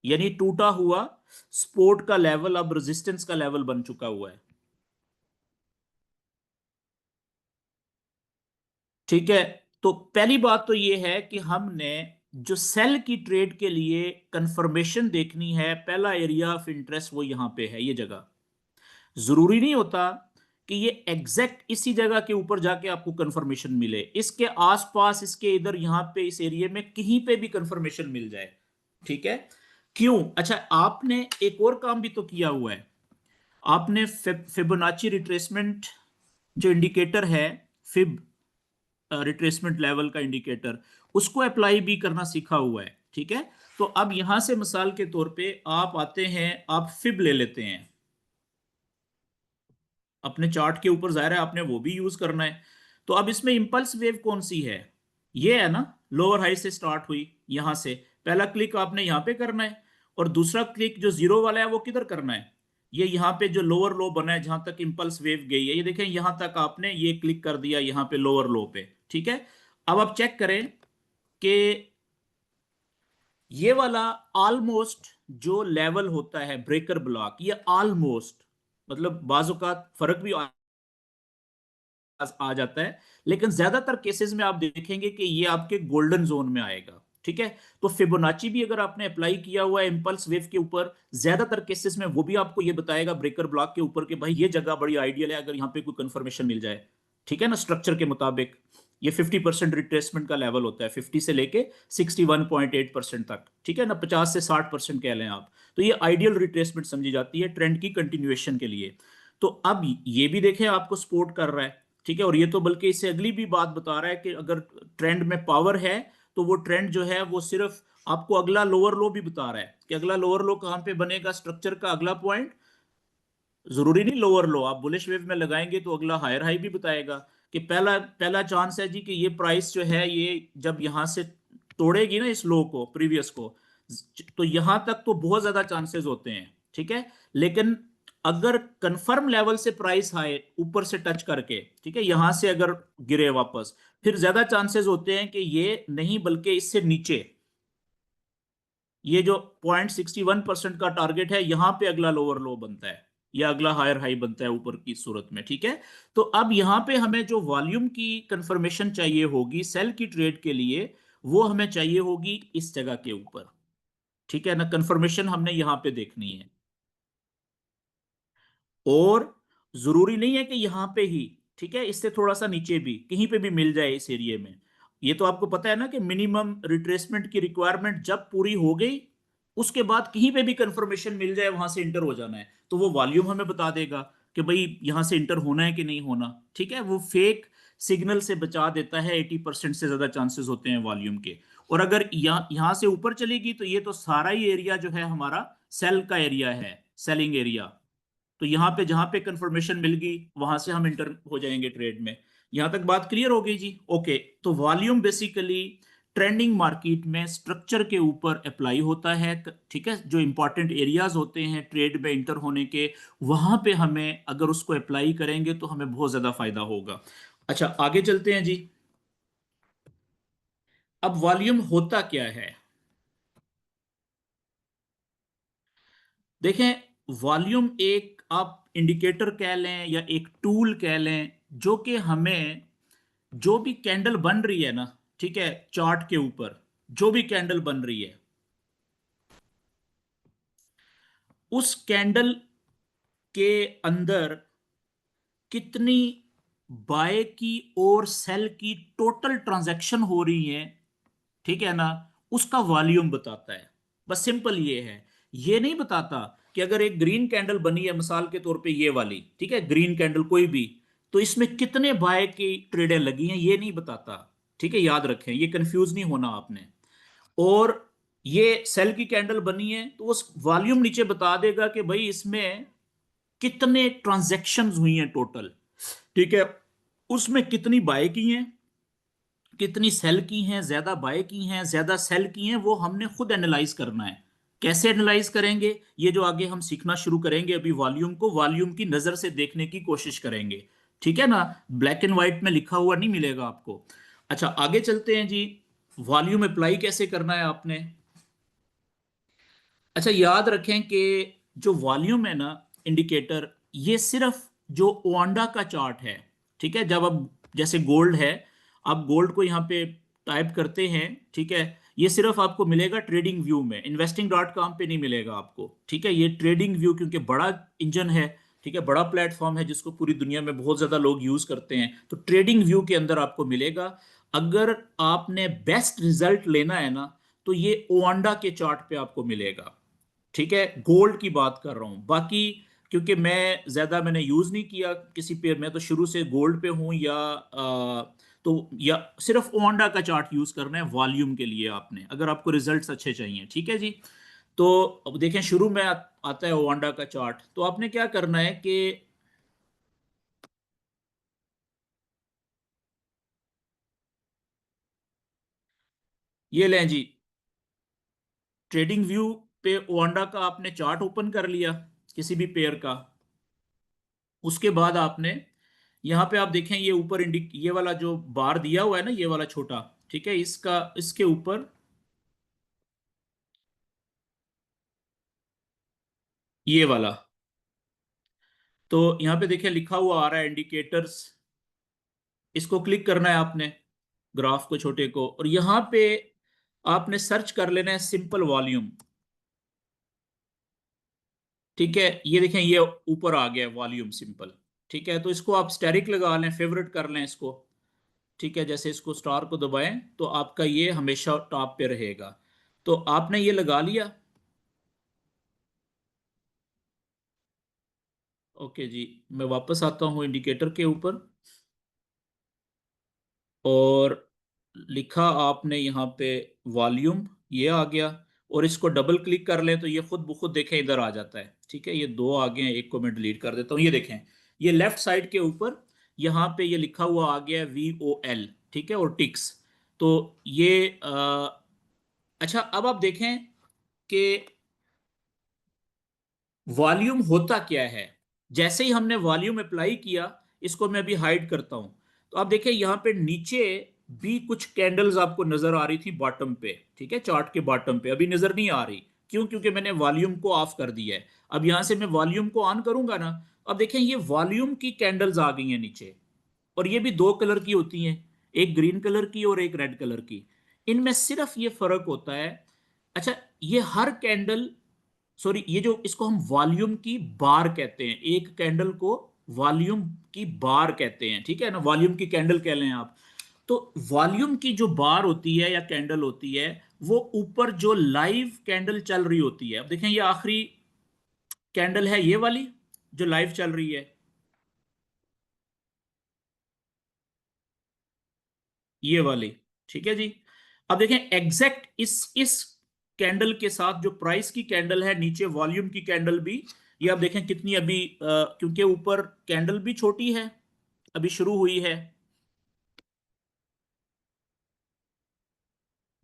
यानी टूटा हुआ सपोर्ट का लेवल अब रेजिस्टेंस का लेवल बन चुका हुआ है। ठीक है। तो पहली बात तो ये है कि हमने जो सेल की ट्रेड के लिए कंफर्मेशन देखनी है, पहला एरिया ऑफ इंटरेस्ट वो यहां पे है, ये जगह। जरूरी नहीं होता कि ये एग्जैक्ट इसी जगह के ऊपर जाके आपको कंफर्मेशन मिले। इसके आसपास, इसके इधर, यहां पे इस एरिया में कहीं पे भी कंफर्मेशन मिल जाए। ठीक है। क्यों? अच्छा, आपने एक और काम भी तो किया हुआ है। आपने फिबोनाची रिट्रेसमेंट जो इंडिकेटर है, फिब रिट्रेसमेंट लेवल का इंडिकेटर, उसको अप्लाई भी करना सीखा हुआ है। ठीक है। तो अब यहां से मिसाल के तौर पे आप आते हैं, आप फिब ले लेते हैं अपने चार्ट के ऊपर। जाहिर है आपने वो भी यूज करना है। तो अब इसमें इंपल्स वेव कौन सी है? ये है ना, लोअर हाई से स्टार्ट हुई। यहां से पहला क्लिक आपने यहां पे करना है, और दूसरा क्लिक जो जीरो वाला है वो किधर करना है? ये यहाँ पे जो लोअर लो बना है, जहां तक इंपल्स वेव गई है, ये देखें, यहां तक आपने ये क्लिक कर दिया, यहाँ पे लोअर लो पे। ठीक है। अब आप चेक करें कि ये वाला ऑलमोस्ट जो लेवल होता है ब्रेकर ब्लॉक, ये ऑलमोस्ट, मतलब बाजू का फर्क भी आ जाता है, लेकिन ज्यादातर केसेस में आप देखेंगे कि ये आपके गोल्डन जोन में आएगा। ठीक है। तो फिबोनाची भी अगर आपने अप्लाई किया हुआ है इंपल्स वेव के ऊपर, ज्यादातर केसेस में वो भी आपको ये बताएगा ब्रेकर ब्लॉक के ऊपर कि भाई ये जगह बड़ी आइडियल है अगर यहाँ पे कोई कंफर्मेशन मिल जाए। ठीक है ना, स्ट्रक्चर के मुताबिक ये 50% रिट्रेसमेंट का लेवल होता है, 50 से लेके 61.8% तक। ठीक है ना, 50 से 60% कह लें आप। तो ये आइडियल रिट्रेसमेंट समझी जाती है ट्रेंड की कंटिन्यूएशन के लिए। तो अब ये भी देखें आपको सपोर्ट कर रहा है। ठीक है, और ये तो बल्कि इससे अगली भी बात बता रहा है कि अगर ट्रेंड में पावर है तो वो ट्रेंड जो है वो सिर्फ आपको अगला लोअर लो भी बता रहा है कि अगला लोअर लो कहां पे बनेगा, स्ट्रक्चर का अगला पॉइंट। जरूरी नहीं लोअर लो, आप बुलिश वेव में लगाएंगे तो अगला हायर हाई भी बताएगा कि पहला पहला चांस है जी कि ये प्राइस जो है ये जब यहां से तोड़ेगी ना इस लो को, प्रीवियस को, तो यहां तक तो बहुत ज्यादा चांसेस होते हैं, ठीक है। लेकिन अगर कंफर्म लेवल से प्राइस हाई ऊपर से टच करके, ठीक है, यहां से अगर गिरे वापस, फिर ज्यादा चांसेस होते हैं कि ये नहीं बल्कि इससे नीचे, ये जो 0.61% का टारगेट है, यहां पे अगला लोअर लो बनता है या अगला हायर हाई बनता है ऊपर की सूरत में, ठीक है। तो अब यहां पे हमें जो वॉल्यूम की कंफर्मेशन चाहिए होगी सेल की ट्रेड के लिए, वो हमें चाहिए होगी इस जगह के ऊपर, ठीक है ना। कंफर्मेशन हमने यहां पे देखनी है, और जरूरी नहीं है कि यहां पे ही, ठीक है, इससे थोड़ा सा नीचे भी कहीं पे भी मिल जाए इस एरिया में। ये तो आपको पता है ना कि मिनिमम रिट्रेसमेंट की रिक्वायरमेंट जब पूरी हो गई, उसके बाद कहीं पे भी कंफर्मेशन मिल जाए वहां से इंटर हो जाना है, तो वो वॉल्यूम हमें बता देगा कि भाई यहां से इंटर होना है कि नहीं होना, ठीक है। वो फेक सिग्नल से बचा देता है, 80% से ज्यादा चांसेस होते हैं वॉल्यूम के। और अगर यहां से ऊपर चलेगी तो ये तो सारा ही एरिया जो है हमारा सेल का एरिया है, सेलिंग एरिया। तो यहां पे जहां पे कंफर्मेशन मिल गई वहां से हम इंटर हो जाएंगे ट्रेड में। यहां तक बात क्लियर हो गई जी, ओके। तो वॉल्यूम बेसिकली ट्रेंडिंग मार्केट में स्ट्रक्चर के ऊपर अप्लाई होता है, ठीक है। जो इंपॉर्टेंट एरियाज होते हैं ट्रेड में इंटर होने के, वहां पे हमें अगर उसको अप्लाई करेंगे तो हमें बहुत ज्यादा फायदा होगा। अच्छा, आगे चलते हैं जी। अब वॉल्यूम होता क्या है, देखें। वॉल्यूम एक आप इंडिकेटर कह लें या एक टूल कह लें, जो कि हमें जो भी कैंडल बन रही है ना, ठीक है, चार्ट के ऊपर जो भी कैंडल बन रही है, उस कैंडल के अंदर कितनी बाय की और सेल की टोटल ट्रांजैक्शन हो रही है, ठीक है ना, उसका वॉल्यूम बताता है। बस सिंपल ये है। ये नहीं बताता कि अगर एक ग्रीन कैंडल बनी है मिसाल के तौर पे ये वाली, ठीक है, ग्रीन कैंडल कोई भी, तो इसमें कितने बाय की ट्रेडें लगी हैं, ये नहीं बताता, ठीक है। याद रखें, ये कंफ्यूज नहीं होना आपने। और ये सेल की कैंडल बनी है तो उस वॉल्यूम नीचे बता देगा कि भाई इसमें कितने ट्रांजैक्शंस हुई हैं टोटल, ठीक है। उसमें कितनी बाय की हैं, कितनी सेल की हैं, ज्यादा बाय की हैं, ज्यादा सेल की हैं, वो हमने खुद एनालाइज करना है। कैसे एनालाइज करेंगे, ये जो आगे हम सीखना शुरू करेंगे अभी, वॉल्यूम को वॉल्यूम की नजर से देखने की कोशिश करेंगे, ठीक है ना। ब्लैक एंड व्हाइट में लिखा हुआ नहीं मिलेगा आपको। अच्छा, आगे चलते हैं जी। वॉल्यूम अप्लाई कैसे करना है आपने। अच्छा, याद रखें कि जो वॉल्यूम है ना, इंडिकेटर, ये सिर्फ जो ओआंडा का चार्ट है, ठीक है। जब अब जैसे गोल्ड है, आप गोल्ड को यहाँ पे टाइप करते हैं, ठीक है, ये सिर्फ आपको मिलेगा ट्रेडिंग व्यू में, इन्वेस्टिंग डॉट कॉम पे नहीं मिलेगा आपको, ठीक है। ये ट्रेडिंग व्यू क्योंकि बड़ा इंजन है, ठीक है, बड़ा प्लेटफॉर्म है जिसको पूरी दुनिया में बहुत ज्यादा लोग यूज करते हैं, तो ट्रेडिंग व्यू के अंदर आपको मिलेगा। अगर आपने बेस्ट रिजल्ट लेना है ना, तो ये ओआंडा के चार्ट पे आपको मिलेगा, ठीक है। गोल्ड की बात कर रहा हूं, बाकी क्योंकि मैंने यूज नहीं किया किसी पेयर में, तो शुरू से गोल्ड पे हूं, तो या सिर्फ ओंडा का चार्ट यूज करना है वॉल्यूम के लिए आपने, अगर आपको रिजल्ट्स अच्छे चाहिए, ठीक है जी। तो अब देखें, शुरू में आता है ओंडा का चार्ट, तो आपने क्या करना है कि ये लें जी, ट्रेडिंग व्यू पे ओंडा का आपने चार्ट ओपन कर लिया किसी भी पेयर का। उसके बाद आपने यहाँ पे आप देखें, ये ऊपर इंडिक ये वाला जो बार दिया हुआ है ना, ये वाला छोटा, ठीक है, इसका इसके ऊपर ये वाला, तो यहाँ पे देखिए लिखा हुआ आ रहा है इंडिकेटर्स, इसको क्लिक करना है आपने, ग्राफ को छोटे को, और यहाँ पे आपने सर्च कर लेना है सिंपल वॉल्यूम, ठीक है। ये देखें, ये ऊपर आ गया वॉल्यूम सिंपल, ठीक है। तो इसको आप स्टेरिक लगा लें, फेवरेट कर लें इसको, ठीक है। जैसे इसको स्टार को दबाएं तो आपका ये हमेशा टॉप पे रहेगा। तो आपने ये लगा लिया, ओके जी। मैं वापस आता हूँ इंडिकेटर के ऊपर, और लिखा आपने यहाँ पे वॉल्यूम, ये आ गया। और इसको डबल क्लिक कर लें तो ये खुद ब खुद देखें इधर आ जाता है। ठीक है, ये दो आ गए हैं, एक को मैं डिलीट कर देता हूँ। ये देखें, ये लेफ्ट साइड के ऊपर यहाँ पे ये लिखा हुआ आ गया है VOL। ठीक है, और टिक्स। तो ये अच्छा, अब आप देखें कि वॉल्यूम होता क्या है। जैसे ही हमने वॉल्यूम अप्लाई किया, इसको मैं अभी हाइड करता हूं, तो आप देखिए यहाँ पे नीचे भी कुछ कैंडल्स आपको नजर आ रही थी बॉटम पे। ठीक है, चार्ट के बॉटम पे अभी नजर नहीं आ रही। क्यों? क्योंकि मैंने वॉल्यूम को ऑफ कर दिया है। अब यहां से मैं वॉल्यूम को ऑन करूंगा ना, अब देखें ये वॉल्यूम की कैंडल्स आ गई हैं नीचे। और ये भी दो कलर की होती हैं, एक ग्रीन कलर की और एक रेड कलर की। इनमें सिर्फ ये फर्क होता है। अच्छा, ये हर कैंडल, सॉरी, ये जो इसको हम वॉल्यूम की बार कहते हैं, एक कैंडल को वॉल्यूम की बार कहते हैं। ठीक है ना, वॉल्यूम की कैंडल कह लें आप। तो वॉल्यूम की जो बार होती है या कैंडल होती है, वो ऊपर जो लाइव कैंडल चल रही होती है। अब देखें, ये आखिरी कैंडल है ये वाली जो लाइव चल रही है, ये वाली। ठीक है जी। अब देखें एग्जैक्ट इस कैंडल के साथ जो प्राइस की कैंडल है नीचे वॉल्यूम की कैंडल भी, ये आप देखें कितनी अभी क्योंकि ऊपर कैंडल भी छोटी है, अभी शुरू हुई है,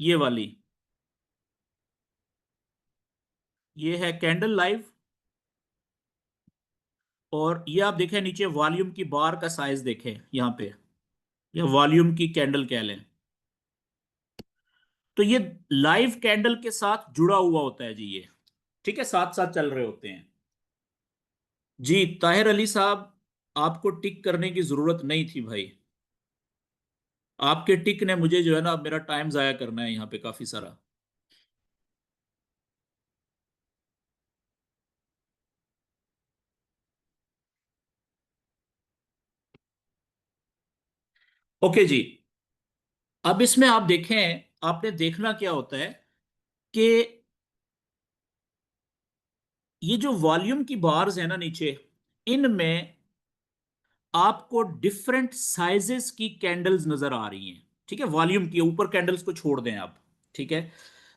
ये वाली। ये है कैंडल लाइव। और ये आप देखें नीचे वॉल्यूम की बार का साइज देखें यहाँ पे, या वॉल्यूम की कैंडल कह लें। तो ये लाइव कैंडल के साथ जुड़ा हुआ होता है जी ये। ठीक है, साथ साथ चल रहे होते हैं। जी ताहिर अली साहब, आपको टिक करने की जरूरत नहीं थी भाई। आपके टिक ने मुझे जो है ना, अब मेरा टाइम जाया करना है यहाँ पे काफी सारा। ओके जी। अब इसमें आप देखें, आपने देखना क्या होता है कि ये जो वॉल्यूम की बार्स है ना नीचे, इनमें आपको डिफरेंट साइजेस की कैंडल्स नजर आ रही हैं। ठीक है, वॉल्यूम की ऊपर कैंडल्स को छोड़ दें आप। ठीक है।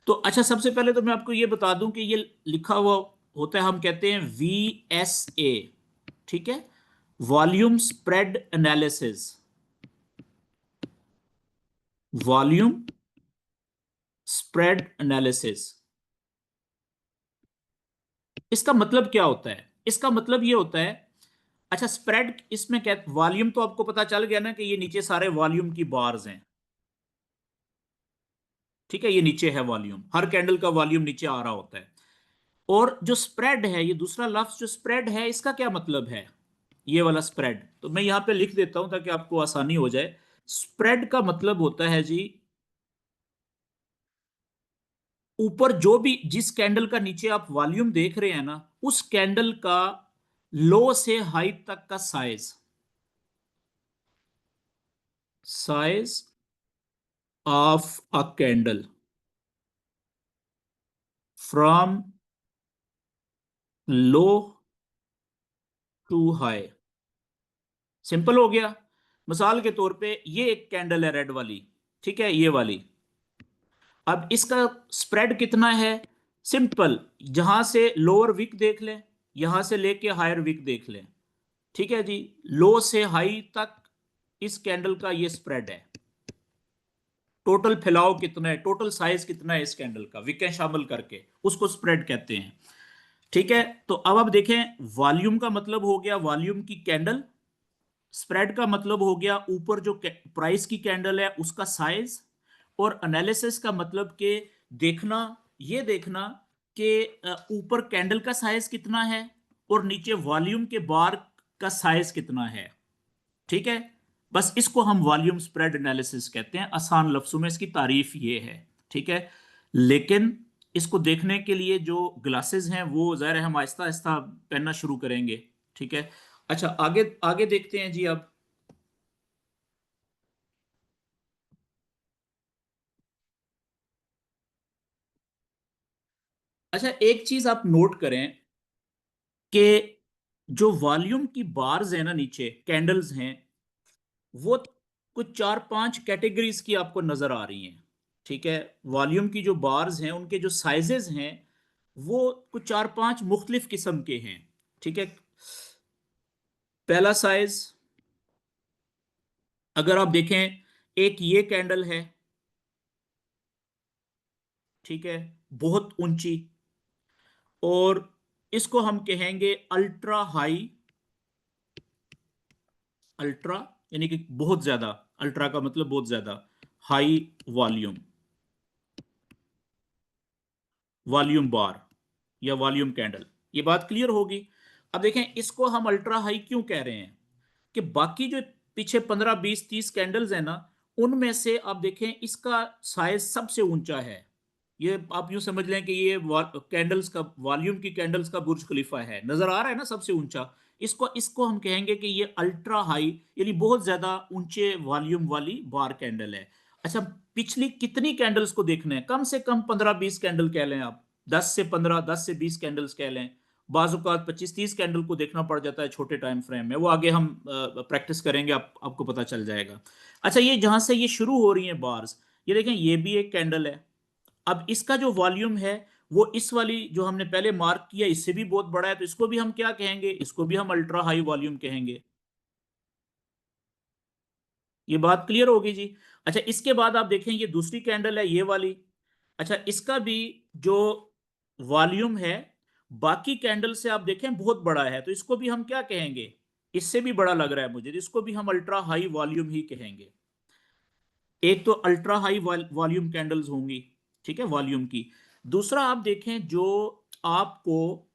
तो अच्छा, सबसे पहले तो मैं आपको ये बता दूं कि ये लिखा हुआ होता है, हम कहते हैं VSA। ठीक है, volume spread analysis. Volume spread analysis, इसका मतलब क्या होता है? इसका मतलब ये होता है, अच्छा स्प्रेड इसमें क्या, वॉल्यूम तो आपको पता चल गया ना कि ये नीचे सारे वॉल्यूम की बार्स हैं। ठीक है, ये नीचे है वॉल्यूम, हर कैंडल का वॉल्यूम नीचे आ रहा होता है। और जो स्प्रेड है, ये दूसरा लफ्ज जो स्प्रेड है, इसका क्या मतलब है? ये वाला स्प्रेड तो मैं यहां पे लिख देता हूं ताकि आपको आसानी हो जाए। स्प्रेड का मतलब होता है जी, ऊपर जो भी जिस कैंडल का नीचे आप वॉल्यूम देख रहे हैं ना, उस कैंडल का लो से हाई तक का size, size of a candle from low to high. Simple हो गया। मिसाल के तौर पे ये एक कैंडल है रेड वाली। ठीक है, ये वाली। अब इसका स्प्रेड कितना है? सिंपल, जहां से लोअर विक देख लें, यहां से लेके हायर विक देख लें। ठीक है जी, लो से हाई तक इस कैंडल का ये स्प्रेड है। टोटल फैलाव कितना है, टोटल साइज कितना है इस कैंडल का, विकें शामिल करके, उसको स्प्रेड कहते हैं। ठीक है। तो अब आप देखें, वॉल्यूम का मतलब हो गया वॉल्यूम की कैंडल, स्प्रेड का मतलब हो गया ऊपर जो प्राइस की कैंडल है उसका साइज, और एनालिसिस का मतलब कि देखना, ये देखना कि ऊपर कैंडल का साइज कितना है और नीचे वॉल्यूम के बार का साइज कितना है। ठीक है, बस इसको हम वॉल्यूम स्प्रेड एनालिसिस कहते हैं, आसान लफ्जों में इसकी तारीफ ये है। ठीक है, लेकिन इसको देखने के लिए जो ग्लासेस हैं वो ज़ाहिर है हम आहिस्ता आहिस्ता पहनना शुरू करेंगे। ठीक है। अच्छा, आगे आगे देखते हैं जी अब। अच्छा, एक चीज आप नोट करें कि जो वॉल्यूम की बार्स है ना नीचे कैंडल्स हैं, वो कुछ 4-5 कैटेगरीज की आपको नजर आ रही हैं। ठीक है, वॉल्यूम की जो बार्स हैं उनके जो साइजेस हैं वो कुछ 4-5 मुख्तलिफ किस्म के हैं। ठीक है, पहला साइज अगर आप देखें, एक ये कैंडल है, ठीक है, बहुत ऊंची, और इसको हम कहेंगे अल्ट्रा हाई। अल्ट्रा यानी कि बहुत ज्यादा, अल्ट्रा का मतलब बहुत ज्यादा, हाई वॉल्यूम, वॉल्यूम बार या वॉल्यूम कैंडल। ये बात क्लियर होगी। अब देखें, इसको हम अल्ट्रा हाई क्यों कह रहे हैं, कि बाकी जो पीछे 15-20-30 कैंडल्स हैं ना, उनमें से आप देखें इसका साइज सबसे ऊंचा है। ये आप यूं समझ लें कि ये कैंडल्स का, वॉल्यूम की कैंडल्स का बुर्ज खलीफा है, नजर आ रहा है ना सबसे ऊंचा। इसको इसको हम कहेंगे कि ये अल्ट्रा हाई, यानी बहुत ज्यादा ऊंचे वॉल्यूम वाली बार कैंडल है। अच्छा, पिछली कितनी कैंडल्स को देखना है, कम से कम 15-20 कैंडल कह लें आप, 10 से 15, 10 से 20 कैंडल्स कह लें। बाजुकात 25-30 कैंडल को देखना पड़ जाता है छोटे टाइम फ्रेम में, वो आगे हम प्रैक्टिस करेंगे, आपको पता चल जाएगा। अच्छा, ये जहां से ये शुरू हो रही है बार्स, ये देखें ये भी एक कैंडल है। अब इसका जो वॉल्यूम है वो इस वाली जो हमने पहले मार्क किया इससे भी बहुत बड़ा है, तो इसको भी हम क्या कहेंगे, इसको भी हम अल्ट्रा हाई वॉल्यूम कहेंगे। ये बात क्लियर होगी जी। अच्छा, इसके बाद आप देखें ये दूसरी कैंडल है, ये वाली। अच्छा, इसका भी जो वॉल्यूम है बाकी कैंडल से आप देखें बहुत बड़ा है, तो इसको भी हम क्या कहेंगे, इससे भी बड़ा लग रहा है मुझे, तो इसको भी हम अल्ट्रा हाई वॉल्यूम ही कहेंगे। एक तो अल्ट्रा हाई वॉल्यूम कैंडल्स होंगी, ठीक है, वॉल्यूम की। दूसरा आप देखें जो आपको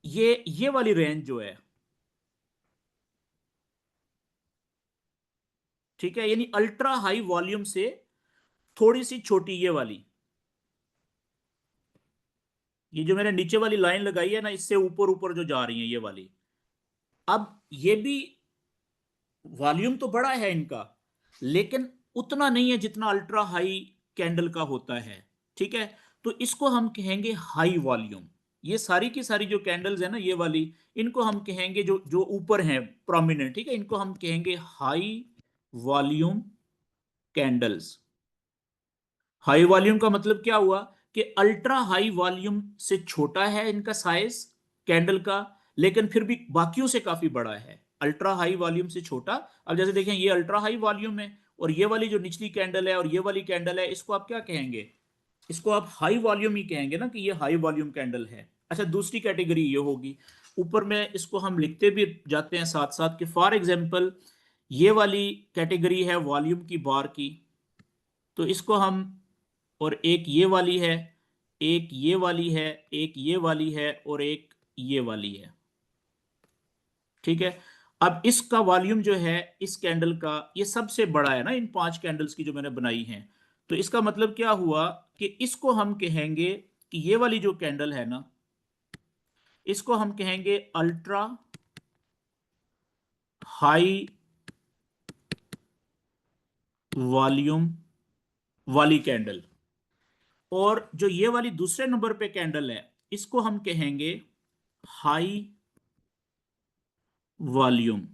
ये वाली रेंज जो है, ठीक है, यानी अल्ट्रा हाई वॉल्यूम से थोड़ी सी छोटी ये वाली, ये जो मैंने नीचे वाली लाइन लगाई है ना, इससे ऊपर ऊपर जो जा रही है ये वाली। अब ये भी वॉल्यूम तो बड़ा है इनका, लेकिन उतना नहीं है जितना अल्ट्रा हाई कैंडल का होता है। ठीक है, तो इसको हम कहेंगे हाई वॉल्यूम। ये सारी की सारी जो कैंडल्स है ना ये वाली, इनको हम कहेंगे, जो जो ऊपर हैं प्रोमिनेंट, ठीक है, इनको हम कहेंगे high volume candles. High volume का मतलब क्या हुआ, कि अल्ट्रा हाई वॉल्यूम से छोटा है इनका साइज कैंडल का, लेकिन फिर भी बाकियों से काफी बड़ा है, अल्ट्रा हाई वॉल्यूम से छोटा। अब जैसे देखें ये अल्ट्रा हाई वॉल्यूम है, और ये वाली जो निचली कैंडल है और ये वाली कैंडल है, इसको आप क्या कहेंगे, इसको आप हाई वॉल्यूम ही कहेंगे ना, कि ये हाई वॉल्यूम कैंडल है। अच्छा, दूसरी कैटेगरी ये होगी। ऊपर में इसको हम लिखते भी जाते हैं साथ साथ, कि फॉर एग्जांपल ये वाली कैटेगरी है वॉल्यूम की बार की, तो इसको हम, और एक ये वाली है, एक ये वाली है, एक ये वाली है, और एक ये वाली है। ठीक है, अब इसका वॉल्यूम जो है इस कैंडल का, ये सबसे बड़ा है ना इन 5 कैंडल्स की जो मैंने बनाई हैं। तो इसका मतलब क्या हुआ, कि इसको हम कहेंगे, कि ये वाली जो कैंडल है ना, इसको हम कहेंगे अल्ट्रा हाई वॉल्यूम वाली कैंडल। और जो ये वाली दूसरे नंबर पे कैंडल है, इसको हम कहेंगे हाई वॉल्यूम।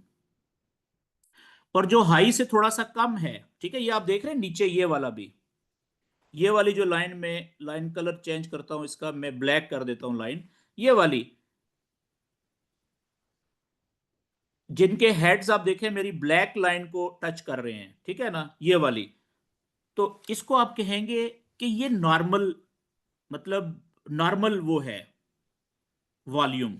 और जो हाई से थोड़ा सा कम है, ठीक है, ये आप देख रहे हैं नीचे ये वाला भी, ये वाली जो लाइन में, लाइन कलर चेंज करता हूं इसका, मैं ब्लैक कर देता हूं लाइन, ये वाली, जिनके हेड्स आप देखें मेरी ब्लैक लाइन को टच कर रहे हैं, ठीक है ना, ये वाली, तो इसको आप कहेंगे कि ये नॉर्मल, मतलब नॉर्मल वो है वॉल्यूम,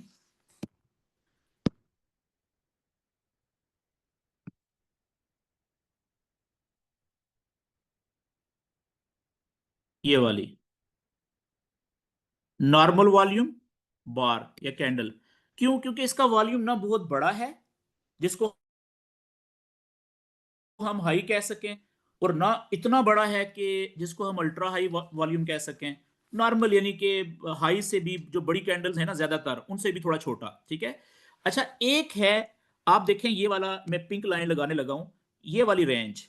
ये वाली नॉर्मल वॉल्यूम बार या कैंडल। क्यों, क्योंकि इसका वॉल्यूम ना बहुत बड़ा है जिसको हम हाई कह सकें, और ना इतना बड़ा है कि जिसको हम अल्ट्रा हाई वॉल्यूम कह सकें। नॉर्मल यानी कि हाई से भी जो बड़ी कैंडल्स है ना ज्यादातर, उनसे भी थोड़ा छोटा, ठीक है। अच्छा, एक है, आप देखें ये वाला, मैं पिंक लाइन लगाने लगा हूं, ये वाली रेंज,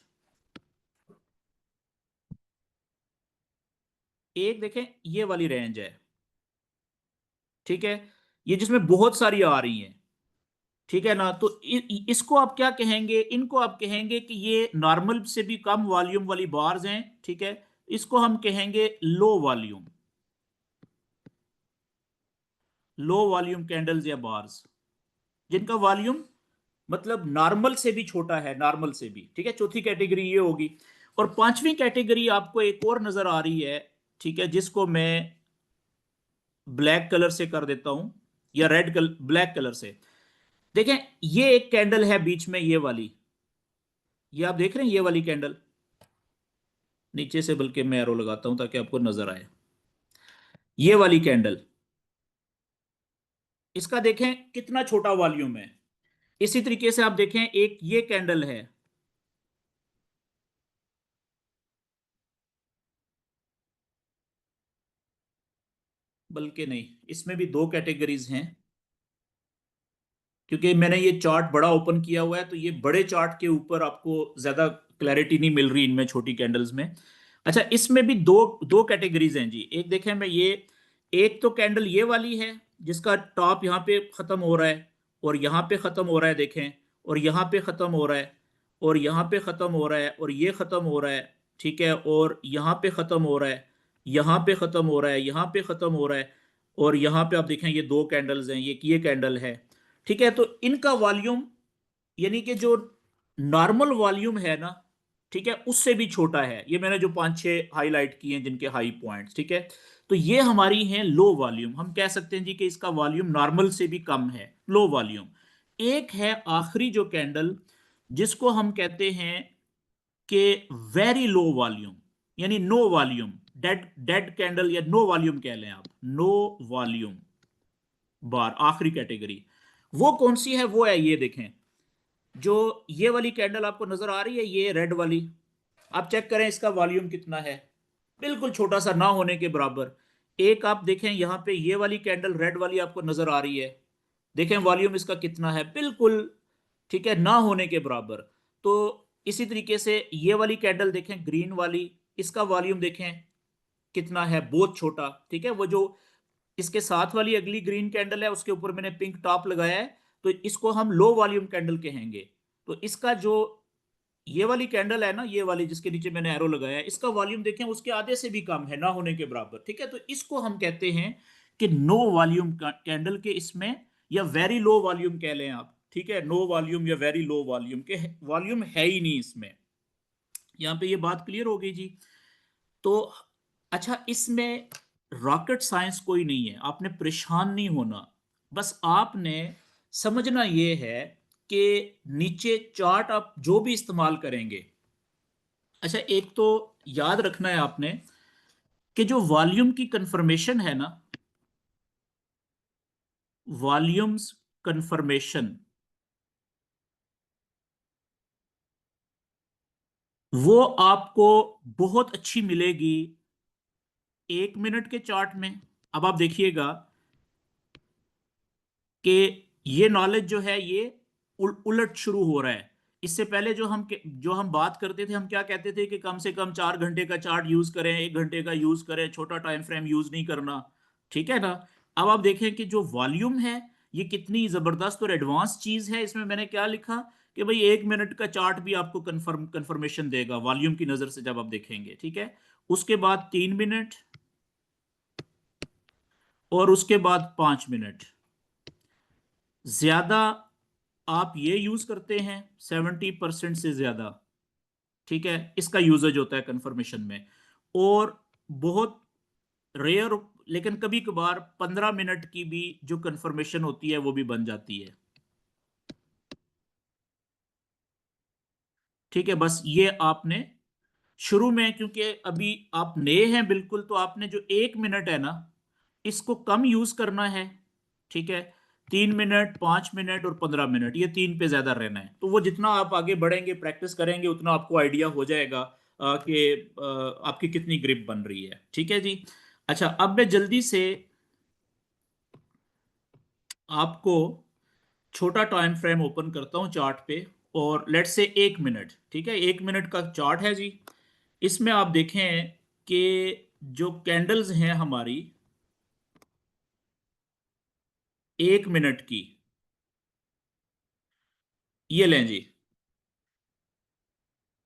एक देखें ये वाली रेंज है, ठीक है, ये जिसमें बहुत सारी आ रही हैं, ठीक है ना। तो इसको आप क्या कहेंगे, इनको आप कहेंगे कि ये नॉर्मल से भी कम वॉल्यूम वाली बार्स हैं, ठीक है। इसको हम कहेंगे low volume, low volume candles या बार्स, जिनका वॉल्यूम मतलब नॉर्मल से भी छोटा है, नॉर्मल से भी, ठीक है। चौथी कैटेगरी ये होगी। और पांचवी कैटेगरी आपको एक और नजर आ रही है, ठीक है, जिसको मैं ब्लैक कलर से कर देता हूं, या रेड कलर, ब्लैक कलर से। देखें, ये एक कैंडल है बीच में, ये वाली, ये आप देख रहे हैं, ये वाली कैंडल नीचे से, बल्कि मैं एरो लगाता हूं ताकि आपको नजर आए। ये वाली कैंडल, इसका देखें कितना छोटा वॉल्यूम है। इसी तरीके से आप देखें, एक ये कैंडल है, बल्कि नहीं, इसमें भी दो कैटेगरीज हैं, क्योंकि मैंने ये चार्ट बड़ा ओपन किया हुआ है, तो ये बड़े चार्ट के ऊपर आपको ज्यादा क्लैरिटी नहीं मिल रही इनमें, छोटी कैंडल्स में। अच्छा, इसमें भी दो दो कैटेगरीज हैं जी। एक देखें मैं ये, एक तो कैंडल ये वाली है, जिसका टॉप यहाँ पे खत्म हो रहा है, और यहाँ पे खत्म हो रहा है, देखें, और यहाँ पे खत्म हो रहा है, और यहाँ पे खत्म हो रहा है, और ये खत्म हो रहा है, ठीक है, और यहाँ पे खत्म हो रहा है, यहाँ पे खत्म हो रहा है, यहाँ पे खत्म हो रहा है, और यहाँ पे आप देखें ये दो कैंडल्स हैं, ये कैंडल है, ठीक है। तो इनका वॉल्यूम, यानी कि जो नॉर्मल वॉल्यूम है ना, ठीक है, उससे भी छोटा है। ये मैंने जो पांच छह हाईलाइट किए हैं जिनके हाई पॉइंट्स, ठीक है। तो ये हमारी हैं लो वॉल्यूम, हम कह सकते हैं जी कि इसका वॉल्यूम नॉर्मल से भी कम है, लो वॉल्यूम। एक है आखिरी जो कैंडल, जिसको हम कहते हैं कि वेरी लो वॉल्यूम, यानी no volume, dead dead candle, या नो वॉल्यूम कह लें आप, नो वॉल्यूम बार, आखिरी कैटेगरी। वो कौन सी है, वो है ये देखें, जो ये वाली कैंडल आपको नजर आ रही है, ये रेड वाली, आप चेक करें इसका वॉल्यूम कितना है, बिल्कुल छोटा सा, ना होने के बराबर। एक आप देखें यहां पे, ये वाली कैंडल रेड वाली आपको नजर आ रही है, देखें वॉल्यूम इसका कितना है, बिल्कुल, ठीक है, ना होने के बराबर। तो इसी तरीके से ये वाली कैंडल देखें, ग्रीन वाली, इसका वॉल्यूम देखें कितना है, बहुत छोटा, ठीक है। वो जो इसके साथ वाली अगली ग्रीन कैंडल है, उसके ऊपर मैंने पिंक टॉप लगाया है, तो इसको हम लो वॉल्यूम कैंडल कहेंगे। तो इसका जो ये वाली कैंडल है ना, ये वाली जिसके नीचे मैंने एरो लगाया है, इसका वॉल्यूम देखें उसके आधे से भी कम है, ना होने के बराबर, ठीक है। तो इसको हम कहते हैं कि नो वॉल्यूम कैंडल के इसमें, या वेरी लो वॉल्यूम कह लें आप, ठीक है, नो वॉल्यूम या वेरी लो वॉल्यूम के, वॉल्यूम है ही नहीं इसमें। यहां पे ये बात क्लियर हो गई जी। तो अच्छा, इसमें रॉकेट साइंस कोई नहीं है, आपने परेशान नहीं होना, बस आपने समझना ये है कि नीचे चार्ट आप जो भी इस्तेमाल करेंगे, अच्छा, एक तो याद रखना है आपने कि जो वॉल्यूम की कंफर्मेशन है ना, वॉल्यूम्स कंफर्मेशन, वो आपको बहुत अच्छी मिलेगी 1 मिनट के चार्ट में। अब आप देखिएगा कि ये नॉलेज जो है ये उलट शुरू हो रहा है। इससे पहले जो हम बात करते थे, हम क्या कहते थे कि कम से कम 4 घंटे का चार्ट यूज करें, 1 घंटे का यूज करें, छोटा टाइम फ्रेम यूज नहीं करना, ठीक है ना। अब आप देखें कि जो वॉल्यूम है, ये कितनी जबरदस्त और एडवांस चीज है। इसमें मैंने क्या लिखा कि भाई 1 मिनट का चार्ट भी आपको कंफर्मेशन देगा वॉल्यूम की नजर से, जब आप देखेंगे, ठीक है। उसके बाद 3 मिनट, और उसके बाद 5 मिनट। ज्यादा आप ये यूज करते हैं, 70% से ज्यादा, ठीक है, इसका यूजेज होता है कंफर्मेशन में। और बहुत रेयर, लेकिन कभी कभार 15 मिनट की भी जो कंफर्मेशन होती है वो भी बन जाती है, ठीक है। बस ये आपने शुरू में, क्योंकि अभी आप नए हैं बिल्कुल, तो आपने जो 1 मिनट है ना, इसको कम यूज करना है, ठीक है। 3 मिनट, 5 मिनट और 15 मिनट, ये तीन पे ज्यादा रहना है। तो वो जितना आप आगे बढ़ेंगे, प्रैक्टिस करेंगे, उतना आपको आइडिया हो जाएगा कि आपकी कितनी ग्रिप बन रही है, ठीक है जी। अच्छा, अब मैं जल्दी से आपको छोटा टाइम फ्रेम ओपन करता हूं चार्ट पे, और लेट से 1 मिनट, ठीक है, 1 मिनट का चार्ट है जी। इसमें आप देखें कि जो कैंडल्स हैं हमारी 1 मिनट की, ये लें जी,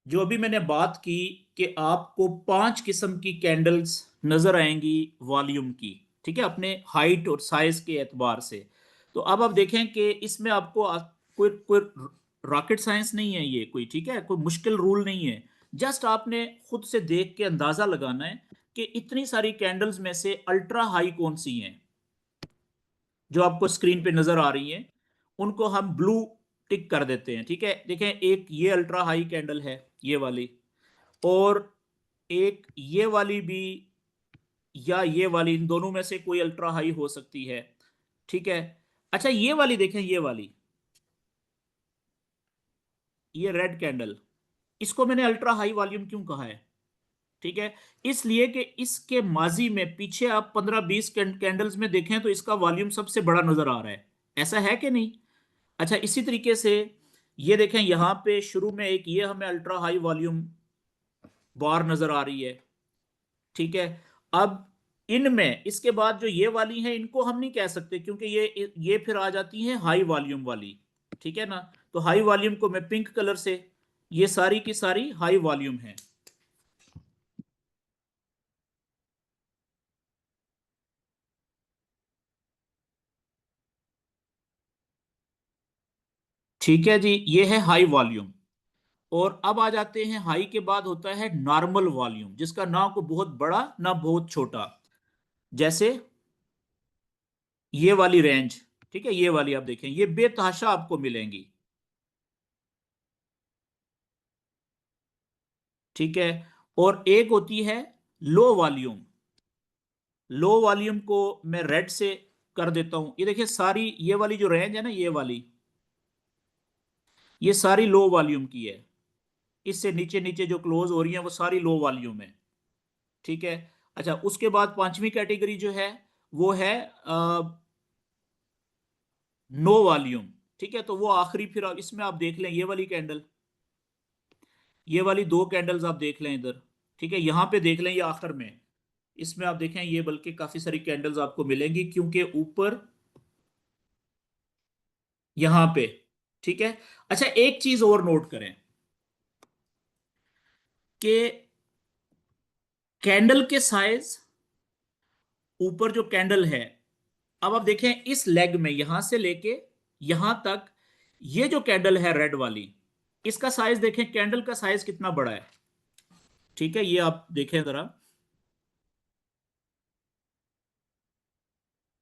जो अभी मैंने बात की कि आपको 5 किस्म की कैंडल्स नजर आएंगी वॉल्यूम की, ठीक है, अपने हाइट और साइज के एतबार से। तो अब आप देखें कि इसमें आपको कोई कोई रॉकेट साइंस नहीं है ये कोई, ठीक है, कोई मुश्किल रूल नहीं है। जस्ट आपने खुद से देख के अंदाजा लगाना है कि इतनी सारी कैंडल्स में से अल्ट्रा हाई कौन सी हैं, जो आपको स्क्रीन पे नजर आ रही हैं। उनको हम ब्लू टिक कर देते हैं, ठीक है। देखें, एक ये अल्ट्रा हाई कैंडल है, ये वाली, और एक ये वाली भी, या ये वाली, इन दोनों में से कोई अल्ट्रा हाई हो सकती है, ठीक है। अच्छा, ये वाली देखें, ये वाली, ये रेड कैंडल, इसको मैंने अल्ट्रा हाई वॉल्यूम क्यों कहा है, ठीक है, इसलिए कि इसके माजी में पीछे आप 15-20 कैंडल्स में देखें तो इसका वॉल्यूम सबसे बड़ा नजर आ रहा है। ऐसा है कि नहीं? अच्छा, इसी तरीके से ये देखें, यहां पे शुरू में एक ये हमें अल्ट्रा हाई वॉल्यूम बार नजर आ रही है, ठीक है। अब इनमें इसके बाद जो ये वाली है, इनको हम नहीं कह सकते क्योंकि ये फिर आ जाती हैं हाई वॉल्यूम वाली, ठीक है ना। तो हाई वॉल्यूम को मैं पिंक कलर से, ये सारी की सारी हाई वॉल्यूम है। ठीक है जी, ये है हाई वॉल्यूम। और अब आ जाते हैं, हाई के बाद होता है नॉर्मल वॉल्यूम, जिसका ना को बहुत बड़ा ना बहुत छोटा, जैसे ये वाली रेंज, ठीक है, ये वाली आप देखें, ये बेतहाशा आपको मिलेंगी, ठीक है। और एक होती है लो वॉल्यूम। लो वॉल्यूम को मैं रेड से कर देता हूं, ये देखिए सारी ये वाली जो रेंज है ना, ये वाली, ये सारी लो वॉल्यूम की है। इससे नीचे नीचे जो क्लोज हो रही है वो सारी लो वॉल्यूम है, ठीक है। अच्छा, उसके बाद पांचवी कैटेगरी जो है वो है नो वॉल्यूम, ठीक है। तो वो आखिरी, फिर इसमें आप देख लें ये वाली कैंडल, ये वाली दो कैंडल्स आप देख लें इधर, ठीक है, यहां पे देख लें ये आखिर में, इसमें आप देखें ये बल्कि काफी सारी कैंडल्स आपको मिलेंगी क्योंकि ऊपर यहां पे, ठीक है। अच्छा, एक चीज और नोट करें कि कैंडल के साइज, ऊपर जो कैंडल है, अब आप देखें इस लेग में यहां से लेके यहां तक, ये जो कैंडल है रेड वाली, इसका साइज देखें, कैंडल का साइज कितना बड़ा है, ठीक है। ये आप देखें जरा,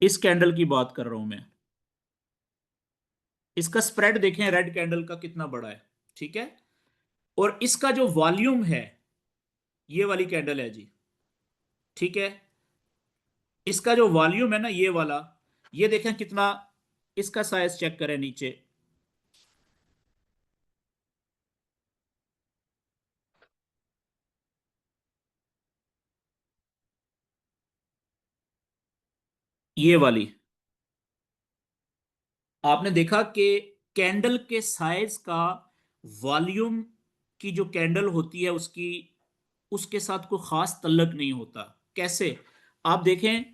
इस कैंडल की बात कर रहा हूं मैं, इसका स्प्रेड देखें रेड कैंडल का कितना बड़ा है, ठीक है। और इसका जो वॉल्यूम है, ये वाली कैंडल है जी, ठीक है, इसका जो वॉल्यूम है ना ये वाला, ये देखें कितना, इसका साइज चेक करें नीचे, ये वाली, आपने देखा कि कैंडल के साइज का वॉल्यूम की जो कैंडल होती है उसकी, उसके साथ कोई खास तल्लक नहीं होता। कैसे? आप देखें,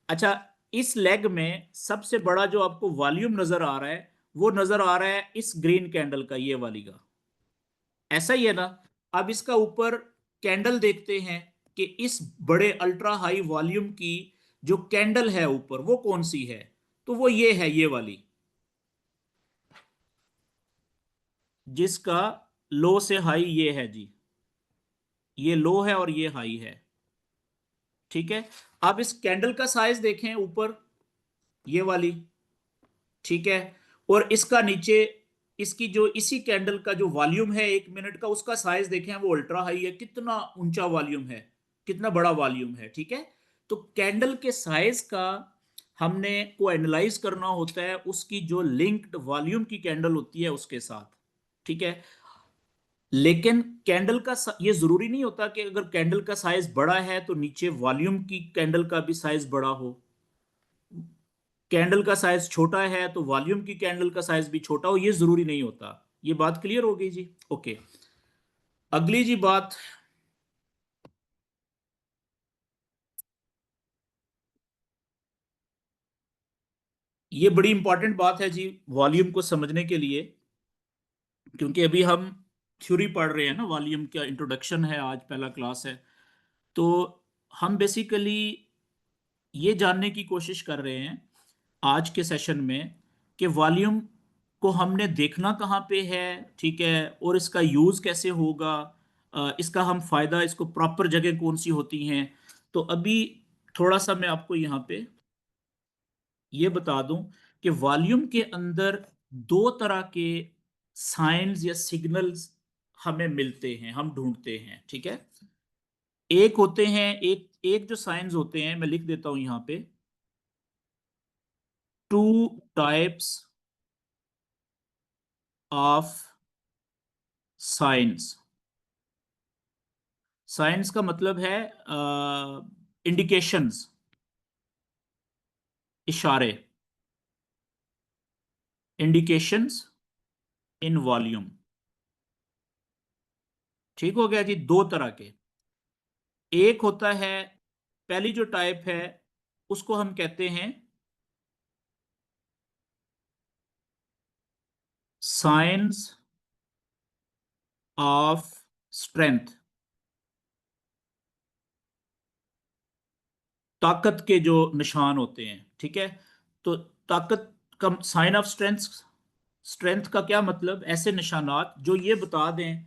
अच्छा, इस लेग में सबसे बड़ा जो आपको वॉल्यूम नजर आ रहा है वो नजर आ रहा है इस ग्रीन कैंडल का, ये वाली का, ऐसा ही है ना। अब इसका ऊपर कैंडल देखते हैं कि इस बड़े अल्ट्रा हाई वॉल्यूम की जो कैंडल है ऊपर वो कौन सी है, तो वो ये है, ये वाली, जिसका लो से हाई ये है जी, ये लो है और ये हाई है, ठीक है। आप इस कैंडल का साइज देखें ऊपर, ये वाली, ठीक है। और इसका नीचे, इसकी जो इसी कैंडल का जो वॉल्यूम है 1 मिनट का, उसका साइज देखें, वो अल्ट्रा हाई है, कितना ऊंचा वॉल्यूम है, कितना बड़ा वॉल्यूम है, ठीक है। तो कैंडल के साइज का हमने को एनालाइज करना होता है उसकी जो लिंक्ड वॉल्यूम की कैंडल होती है उसके साथ, ठीक है। लेकिन कैंडल का ये जरूरी नहीं होता कि अगर कैंडल का साइज बड़ा है तो नीचे वॉल्यूम की कैंडल का भी साइज बड़ा हो। कैंडल का साइज छोटा है तो वॉल्यूम की कैंडल का साइज भी छोटा हो, ये जरूरी नहीं होता। ये बात क्लियर हो गई जी? ओके। अगली जी बात, ये बड़ी इंपॉर्टेंट बात है जी वॉल्यूम को समझने के लिए, क्योंकि अभी हम थ्योरी पढ़ रहे हैं ना, वॉल्यूम का इंट्रोडक्शन है, आज पहला क्लास है। तो हम बेसिकली ये जानने की कोशिश कर रहे हैं आज के सेशन में कि वॉल्यूम को हमने देखना कहाँ पे है, ठीक है, और इसका यूज़ कैसे होगा, इसका हम फायदा, इसको प्रॉपर जगह कौन सी होती हैं। तो अभी थोड़ा सा मैं आपको यहाँ पे ये बता दूं कि वॉल्यूम के अंदर दो तरह के साइंस या सिग्नल्स हमें मिलते हैं, हम ढूंढते हैं, ठीक है। एक होते हैं, एक एक जो साइंस होते हैं, मैं लिख देता हूं यहाँ पे, two types of science. Science का मतलब है इंडिकेशंस, इशारे, इंडिकेशंस इन वॉल्यूम। ठीक हो गया जी, दो तरह के। एक होता है, पहली जो टाइप है उसको हम कहते हैं साइंस ऑफ स्ट्रेंथ, ताकत के जो निशान होते हैं, ठीक है। तो ताकत का साइन ऑफ स्ट्रेंथ, स्ट्रेंथ का क्या मतलब, ऐसे निशानात जो ये बता दें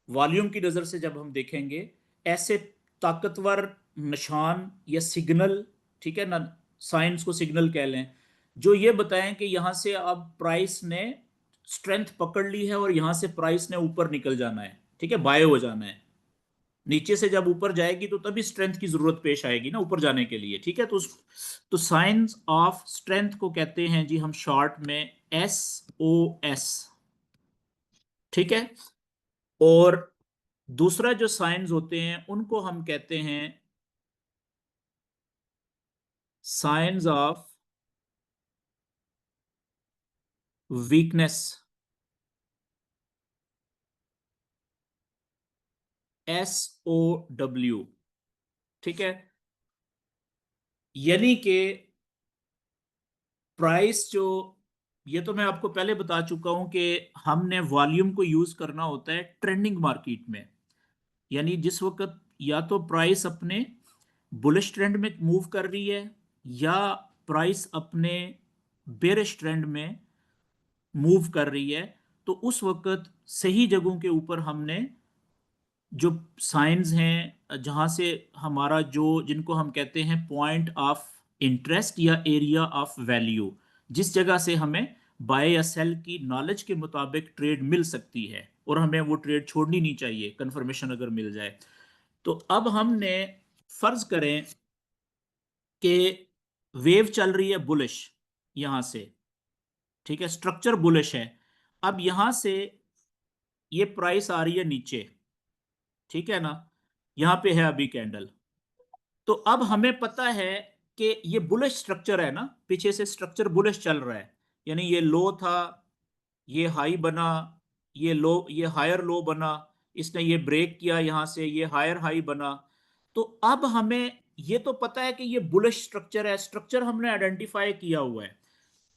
वॉल्यूम की नजर से जब हम देखेंगे, ऐसे ताकतवर निशान या सिग्नल, ठीक है ना, साइंस को सिग्नल कह लें, जो ये बताएं कि यहां से अब प्राइस ने स्ट्रेंथ पकड़ ली है और यहां से प्राइस ने ऊपर निकल जाना है, ठीक है, बाय हो जाना है। नीचे से जब ऊपर जाएगी तो तभी स्ट्रेंथ की जरूरत पेश आएगी ना ऊपर जाने के लिए, ठीक है। तो साइंस ऑफ स्ट्रेंथ को कहते हैं जी हम शॉर्ट में SOS, ठीक है। और दूसरा जो साइंस होते हैं उनको हम कहते हैं साइंस ऑफ वीकनेस, SOW, ठीक है। यानी कि प्राइस जो, ये तो मैं आपको पहले बता चुका हूं कि हमने वॉल्यूम को यूज करना होता है ट्रेंडिंग मार्केट में। यानी जिस वक्त या तो प्राइस अपने बुलिश ट्रेंड में मूव कर रही है, या प्राइस अपने बेरिश ट्रेंड में मूव कर रही है, तो उस वक्त सही जगहों के ऊपर हमने जो साइंस हैं, जहां से हमारा जो, जिनको हम कहते हैं पॉइंट ऑफ इंटरेस्ट या एरिया ऑफ वैल्यू, जिस जगह से हमें बाय या सेल की नॉलेज के मुताबिक ट्रेड मिल सकती है और हमें वो ट्रेड छोड़नी नहीं चाहिए कंफर्मेशन अगर मिल जाए। तो अब हमने फर्ज करें कि वेव चल रही है बुलिश यहां से, ठीक है, स्ट्रक्चर बुलिश है। अब यहां से ये प्राइस आ रही है नीचे, ठीक है ना, यहां पे है अभी कैंडल। तो अब हमें पता है कि ये बुलिश स्ट्रक्चर है ना, पीछे से स्ट्रक्चर बुलिश चल रहा है। यानी ये लो था, ये हाई बना, ये लो, ये हायर लो बना, इसने ये ब्रेक किया यहां से, ये हायर हाई बना। तो अब हमें ये तो पता है कि ये बुलिश स्ट्रक्चर है, स्ट्रक्चर हमने आइडेंटिफाई किया हुआ है।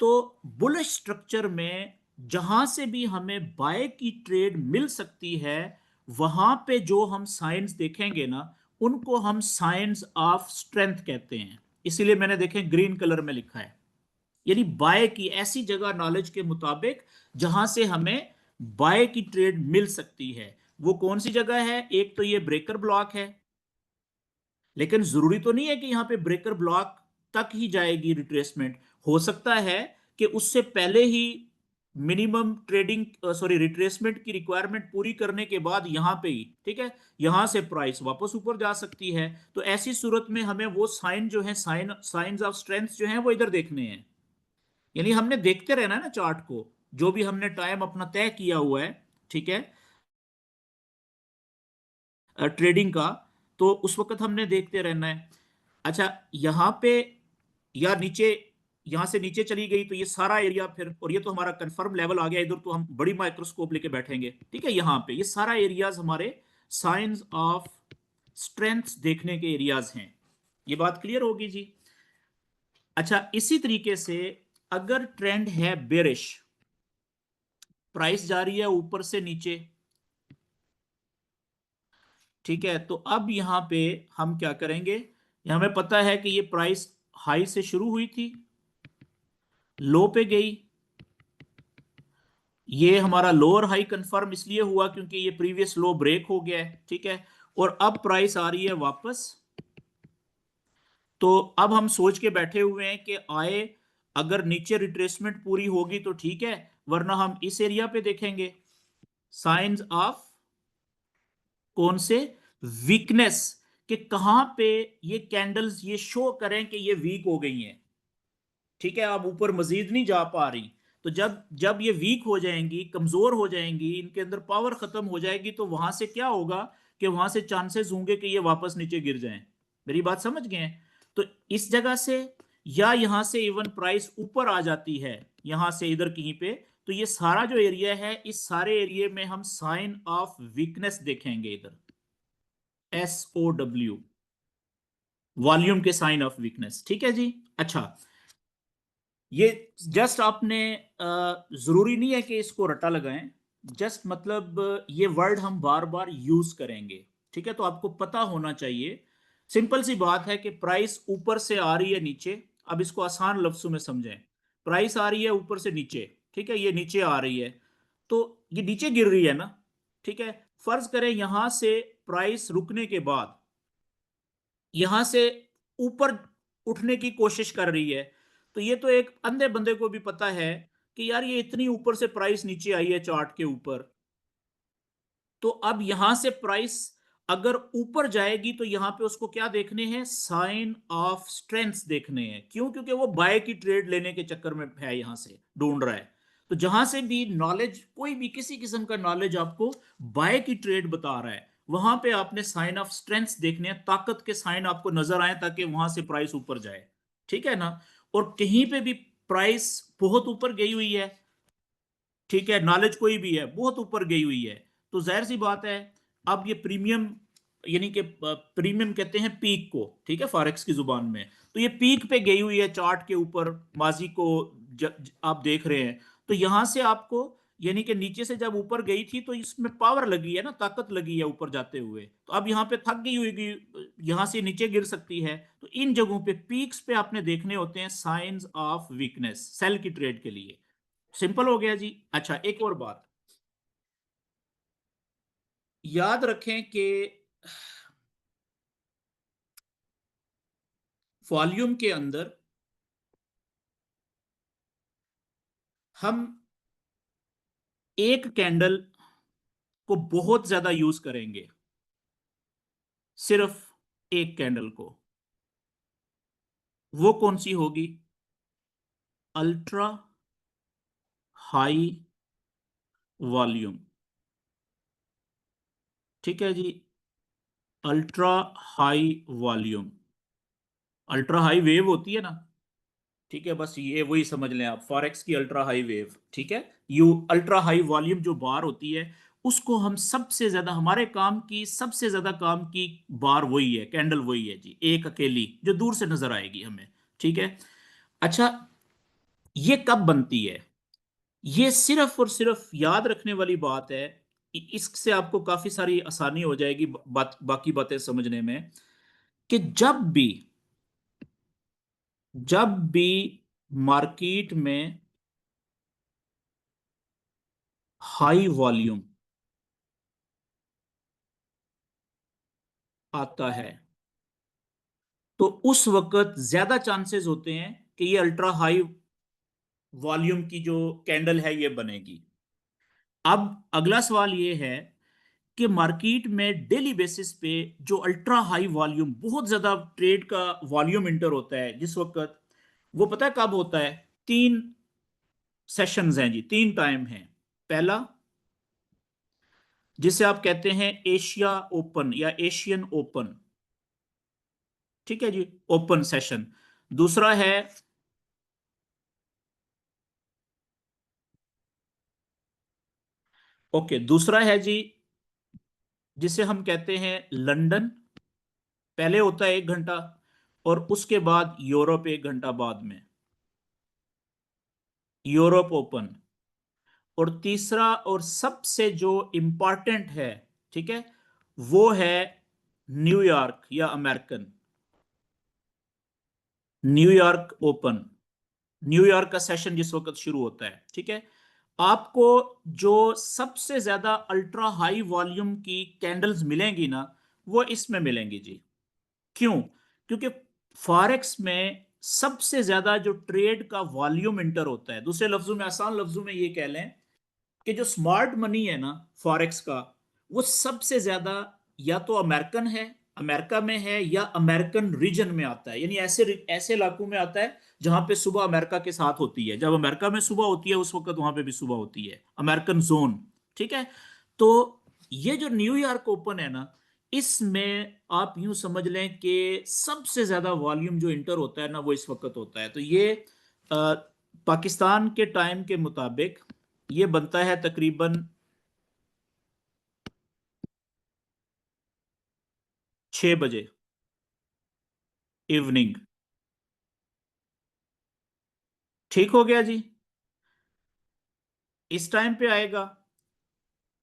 तो बुलिश स्ट्रक्चर में जहां से भी हमें बाय की ट्रेड मिल सकती है, वहां पे जो हम साइंस देखेंगे ना, उनको हम साइंस ऑफ स्ट्रेंथ कहते हैं। इसीलिए मैंने देखे ग्रीन कलर में लिखा है। यानी बाय की ऐसी जगह नॉलेज के मुताबिक जहां से हमें बाय की ट्रेड मिल सकती है, वो कौन सी जगह है। एक तो ये ब्रेकर ब्लॉक है, लेकिन जरूरी तो नहीं है कि यहां पे ब्रेकर ब्लॉक तक ही जाएगी रिट्रेसमेंट। हो सकता है कि उससे पहले ही मिनिमम ट्रेडिंग, सॉरी, रिट्रेसमेंट की रिक्वायरमेंट पूरी करने के बाद यहां पे ही, ठीक है, यहां से प्राइस वापस ऊपर जा सकती है। तो ऐसी सूरत में हमें वो साइन जो है, साइंस ऑफ स्ट्रेंथ जो है वो इधर देखने हैं। यानी हमने देखते रहना है ना चार्ट को, जो भी हमने टाइम अपना तय किया हुआ है, ठीक है, ट्रेडिंग का, तो उस वक्त हमने देखते रहना है। अच्छा, यहाँ पे या नीचे, यहां से नीचे चली गई तो ये सारा एरिया फिर, और ये तो हमारा कंफर्म लेवल आ गया इधर, तो हम बड़ी माइक्रोस्कोप लेके बैठेंगे, ठीक है। यहाँ पे ये सारा एरियाज हमारे साइंस ऑफ स्ट्रेंथ देखने के एरियाज हैं। ये बात क्लियर होगी जी। अच्छा, इसी तरीके से अगर ट्रेंड है बेरिश, प्राइस जा रही है ऊपर से नीचे। ठीक है, तो अब यहां पे हम क्या करेंगे, ये हमें पता है कि ये प्राइस हाई से शुरू हुई थी, लो पे गई। ये हमारा लोअर हाई कंफर्म इसलिए हुआ क्योंकि ये प्रीवियस लो ब्रेक हो गया है। ठीक है, और अब प्राइस आ रही है वापस। तो अब हम सोच के बैठे हुए हैं कि आए, अगर नीचे रिट्रेसमेंट पूरी होगी तो ठीक है, वरना हम इस एरिया पे देखेंगे साइंस ऑफ, कौन से, वीकनेस, कि कहां पे ये कैंडल्स ये शो करें कि ये वीक हो गई हैं। ठीक है, अब ऊपर मजीद नहीं जा पा रही। तो जब जब ये वीक हो जाएंगी, कमजोर हो जाएंगी, इनके अंदर पावर खत्म हो जाएगी, तो वहां से क्या होगा कि वहां से चांसेस होंगे कि ये वापस नीचे गिर जाएं। मेरी बात समझ गए हैं? तो इस जगह से, या यहां से इवन प्राइस ऊपर आ जाती है, यहां से इधर कहीं पे, तो ये सारा जो एरिया है, इस सारे एरिया में हम साइन ऑफ वीकनेस देखेंगे इधर, SOW, वॉल्यूम के साइन ऑफ वीकनेस। ठीक है जी। अच्छा, ये जस्ट आपने जरूरी नहीं है कि इसको रटा लगाएं, जस्ट मतलब ये वर्ड हम बार बार यूज करेंगे। ठीक है, तो आपको पता होना चाहिए। सिंपल सी बात है कि प्राइस ऊपर से आ रही है नीचे। अब इसको आसान लफ्जों में समझें, प्राइस आ रही है ऊपर से नीचे। ठीक है, ये नीचे आ रही है, तो ये नीचे गिर रही है ना। ठीक है, फर्ज करें यहां से प्राइस रुकने के बाद यहां से ऊपर उठने की कोशिश कर रही है, तो ये तो एक अंधे बंदे को भी पता है कि यार ये इतनी ऊपर से प्राइस नीचे आई है चार्ट के ऊपर। तो अब यहां से प्राइस अगर ऊपर जाएगी तो यहां पे उसको क्या देखने हैं, साइन ऑफ स्ट्रेंथ देखने हैं। क्यों? क्योंकि वो बाय की ट्रेड लेने के चक्कर में है, यहां से ढूंढ रहा है। तो जहां से भी नॉलेज, कोई भी किसी किस्म का नॉलेज आपको बाय की ट्रेड बता रहा है, वहां पे आपने साइन ऑफ स्ट्रेंथ देखने हैं, ताकत के साइन आपको नजर आए, ताकि वहां से प्राइस ऊपर जाए। ठीक है ना? और कहीं पे भी प्राइस बहुत ऊपर गई हुई है, ठीक है, नॉलेज कोई भी है बहुत ऊपर गई हुई है, तो जाहिर सी बात है, अब ये प्रीमियम, यानी कि प्रीमियम कहते हैं पीक को, ठीक है, फॉरेक्स की जुबान में। तो ये पीक पे गई हुई है चार्ट के ऊपर, माजी को आप देख रहे हैं। तो यहां से आपको, यानी कि नीचे से जब ऊपर गई थी तो इसमें पावर लगी है ना, ताकत लगी है ऊपर जाते हुए। तो अब यहाँ पे थक गई हुई, यहां से नीचे गिर सकती है। तो इन जगहों पे, पीक्स पे आपने देखने होते हैं साइंस ऑफ वीकनेस, सेल की ट्रेड के लिए। सिंपल हो गया जी। अच्छा, एक और बात याद रखें कि वॉल्यूम के अंदर हम एक कैंडल को बहुत ज्यादा यूज करेंगे, सिर्फ एक कैंडल को। वो कौन सी होगी? Ultra high volume. ठीक है जी, ultra high volume, ultra high wave होती है ना। ठीक है, बस ये वही समझ लें आप, फॉरेक्स की अल्ट्रा हाई वेव। ठीक है, यू अल्ट्रा हाई वॉल्यूम जो बार होती है, उसको हम सबसे ज्यादा, हमारे काम की सबसे ज्यादा काम की बार वही है, कैंडल वही है जी, एक अकेली जो दूर से नजर आएगी हमें। ठीक है। अच्छा, ये कब बनती है? ये सिर्फ और सिर्फ याद रखने वाली बात है, इससे आपको काफी सारी आसानी हो जाएगी बाकी बातें समझने में, कि जब भी मार्केट में हाई वॉल्यूम आता है, तो उस वक्त ज्यादा चांसेस होते हैं कि ये अल्ट्रा हाई वॉल्यूम की जो कैंडल है ये बनेगी। अब अगला सवाल ये है कि मार्केट में डेली बेसिस पे जो अल्ट्रा हाई वॉल्यूम, बहुत ज्यादा ट्रेड का वॉल्यूम इंटर होता है जिस वक्त, वो पता है कब होता है? तीन सेशंस हैं जी, तीन टाइम हैं। पहला, जिसे आप कहते हैं एशिया ओपन या एशियन ओपन, ठीक है जी, ओपन सेशन। दूसरा है, ओके, दूसरा है जी जिसे हम कहते हैं लंदन, पहले होता है 1 घंटा, और उसके बाद यूरोप 1 घंटा बाद में, यूरोप ओपन। और तीसरा और सबसे जो इंपॉर्टेंट है, ठीक है, वो है न्यूयॉर्क या अमेरिकन, न्यूयॉर्क ओपन, न्यूयॉर्क का सेशन जिस वक्त शुरू होता है, ठीक है। आपको जो सबसे ज्यादा अल्ट्रा हाई वॉल्यूम की कैंडल्स मिलेंगी ना, वो इसमें मिलेंगी जी। क्यों? क्योंकि फॉरेक्स में सबसे ज्यादा जो ट्रेड का वॉल्यूम इंटर होता है, दूसरे लफ्जों में, आसान लफ्जों में ये कह लें कि जो स्मार्ट मनी है ना फॉरेक्स का, वो सबसे ज्यादा या तो अमेरिकन है, अमेरिका में है, या अमेरिकन रीजन में आता है, यानी ऐसे ऐसे इलाकों में आता है जहां पे सुबह अमेरिका के साथ होती है। जब अमेरिका में सुबह होती है उस वक्त वहां पे भी सुबह होती है, अमेरिकन जोन, ठीक है। तो ये जो न्यूयॉर्क ओपन है ना, इसमें आप यूं समझ लें कि सबसे ज्यादा वॉल्यूम जो इंटर होता है ना, वो इस वक्त होता है। तो ये अ, पाकिस्तान के टाइम के मुताबिक ये बनता है तकरीबन 6 बजे इवनिंग। ठीक हो गया जी, इस टाइम पे आएगा,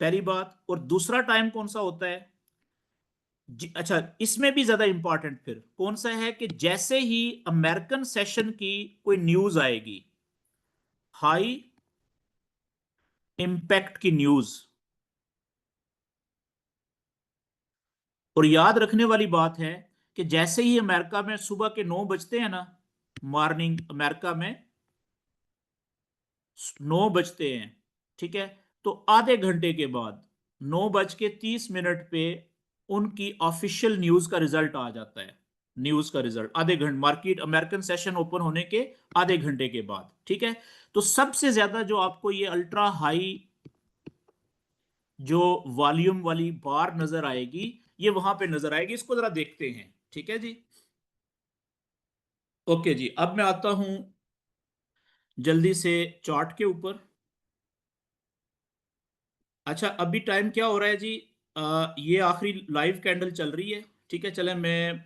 पहली बात। और दूसरा टाइम कौन सा होता है जी? अच्छा, इसमें भी ज्यादा इंपॉर्टेंट फिर कौन सा है कि जैसे ही अमेरिकन सेशन की कोई न्यूज आएगी, हाई इंपैक्ट की न्यूज, और याद रखने वाली बात है कि जैसे ही अमेरिका में सुबह के 9 बजते हैं ना, मॉर्निंग अमेरिका में 9 बजते हैं, ठीक है, तो आधे घंटे के बाद 9 बज के 30 मिनट पे उनकी ऑफिशियल न्यूज का रिजल्ट आ जाता है। न्यूज का रिजल्ट आधे घंटे, मार्केट अमेरिकन सेशन ओपन होने के आधे घंटे के बाद, ठीक है। तो सबसे ज्यादा जो आपको ये अल्ट्रा हाई जो वॉल्यूम वाली बार नजर आएगी, ये वहां पे नजर आएगी, इसको जरा देखते हैं, ठीक है जी। ओके जी, अब मैं आता हूं जल्दी से चार्ट के ऊपर। अच्छा, अभी टाइम क्या हो रहा है जी? ये आखिरी लाइव कैंडल चल रही है, ठीक है। चले मैं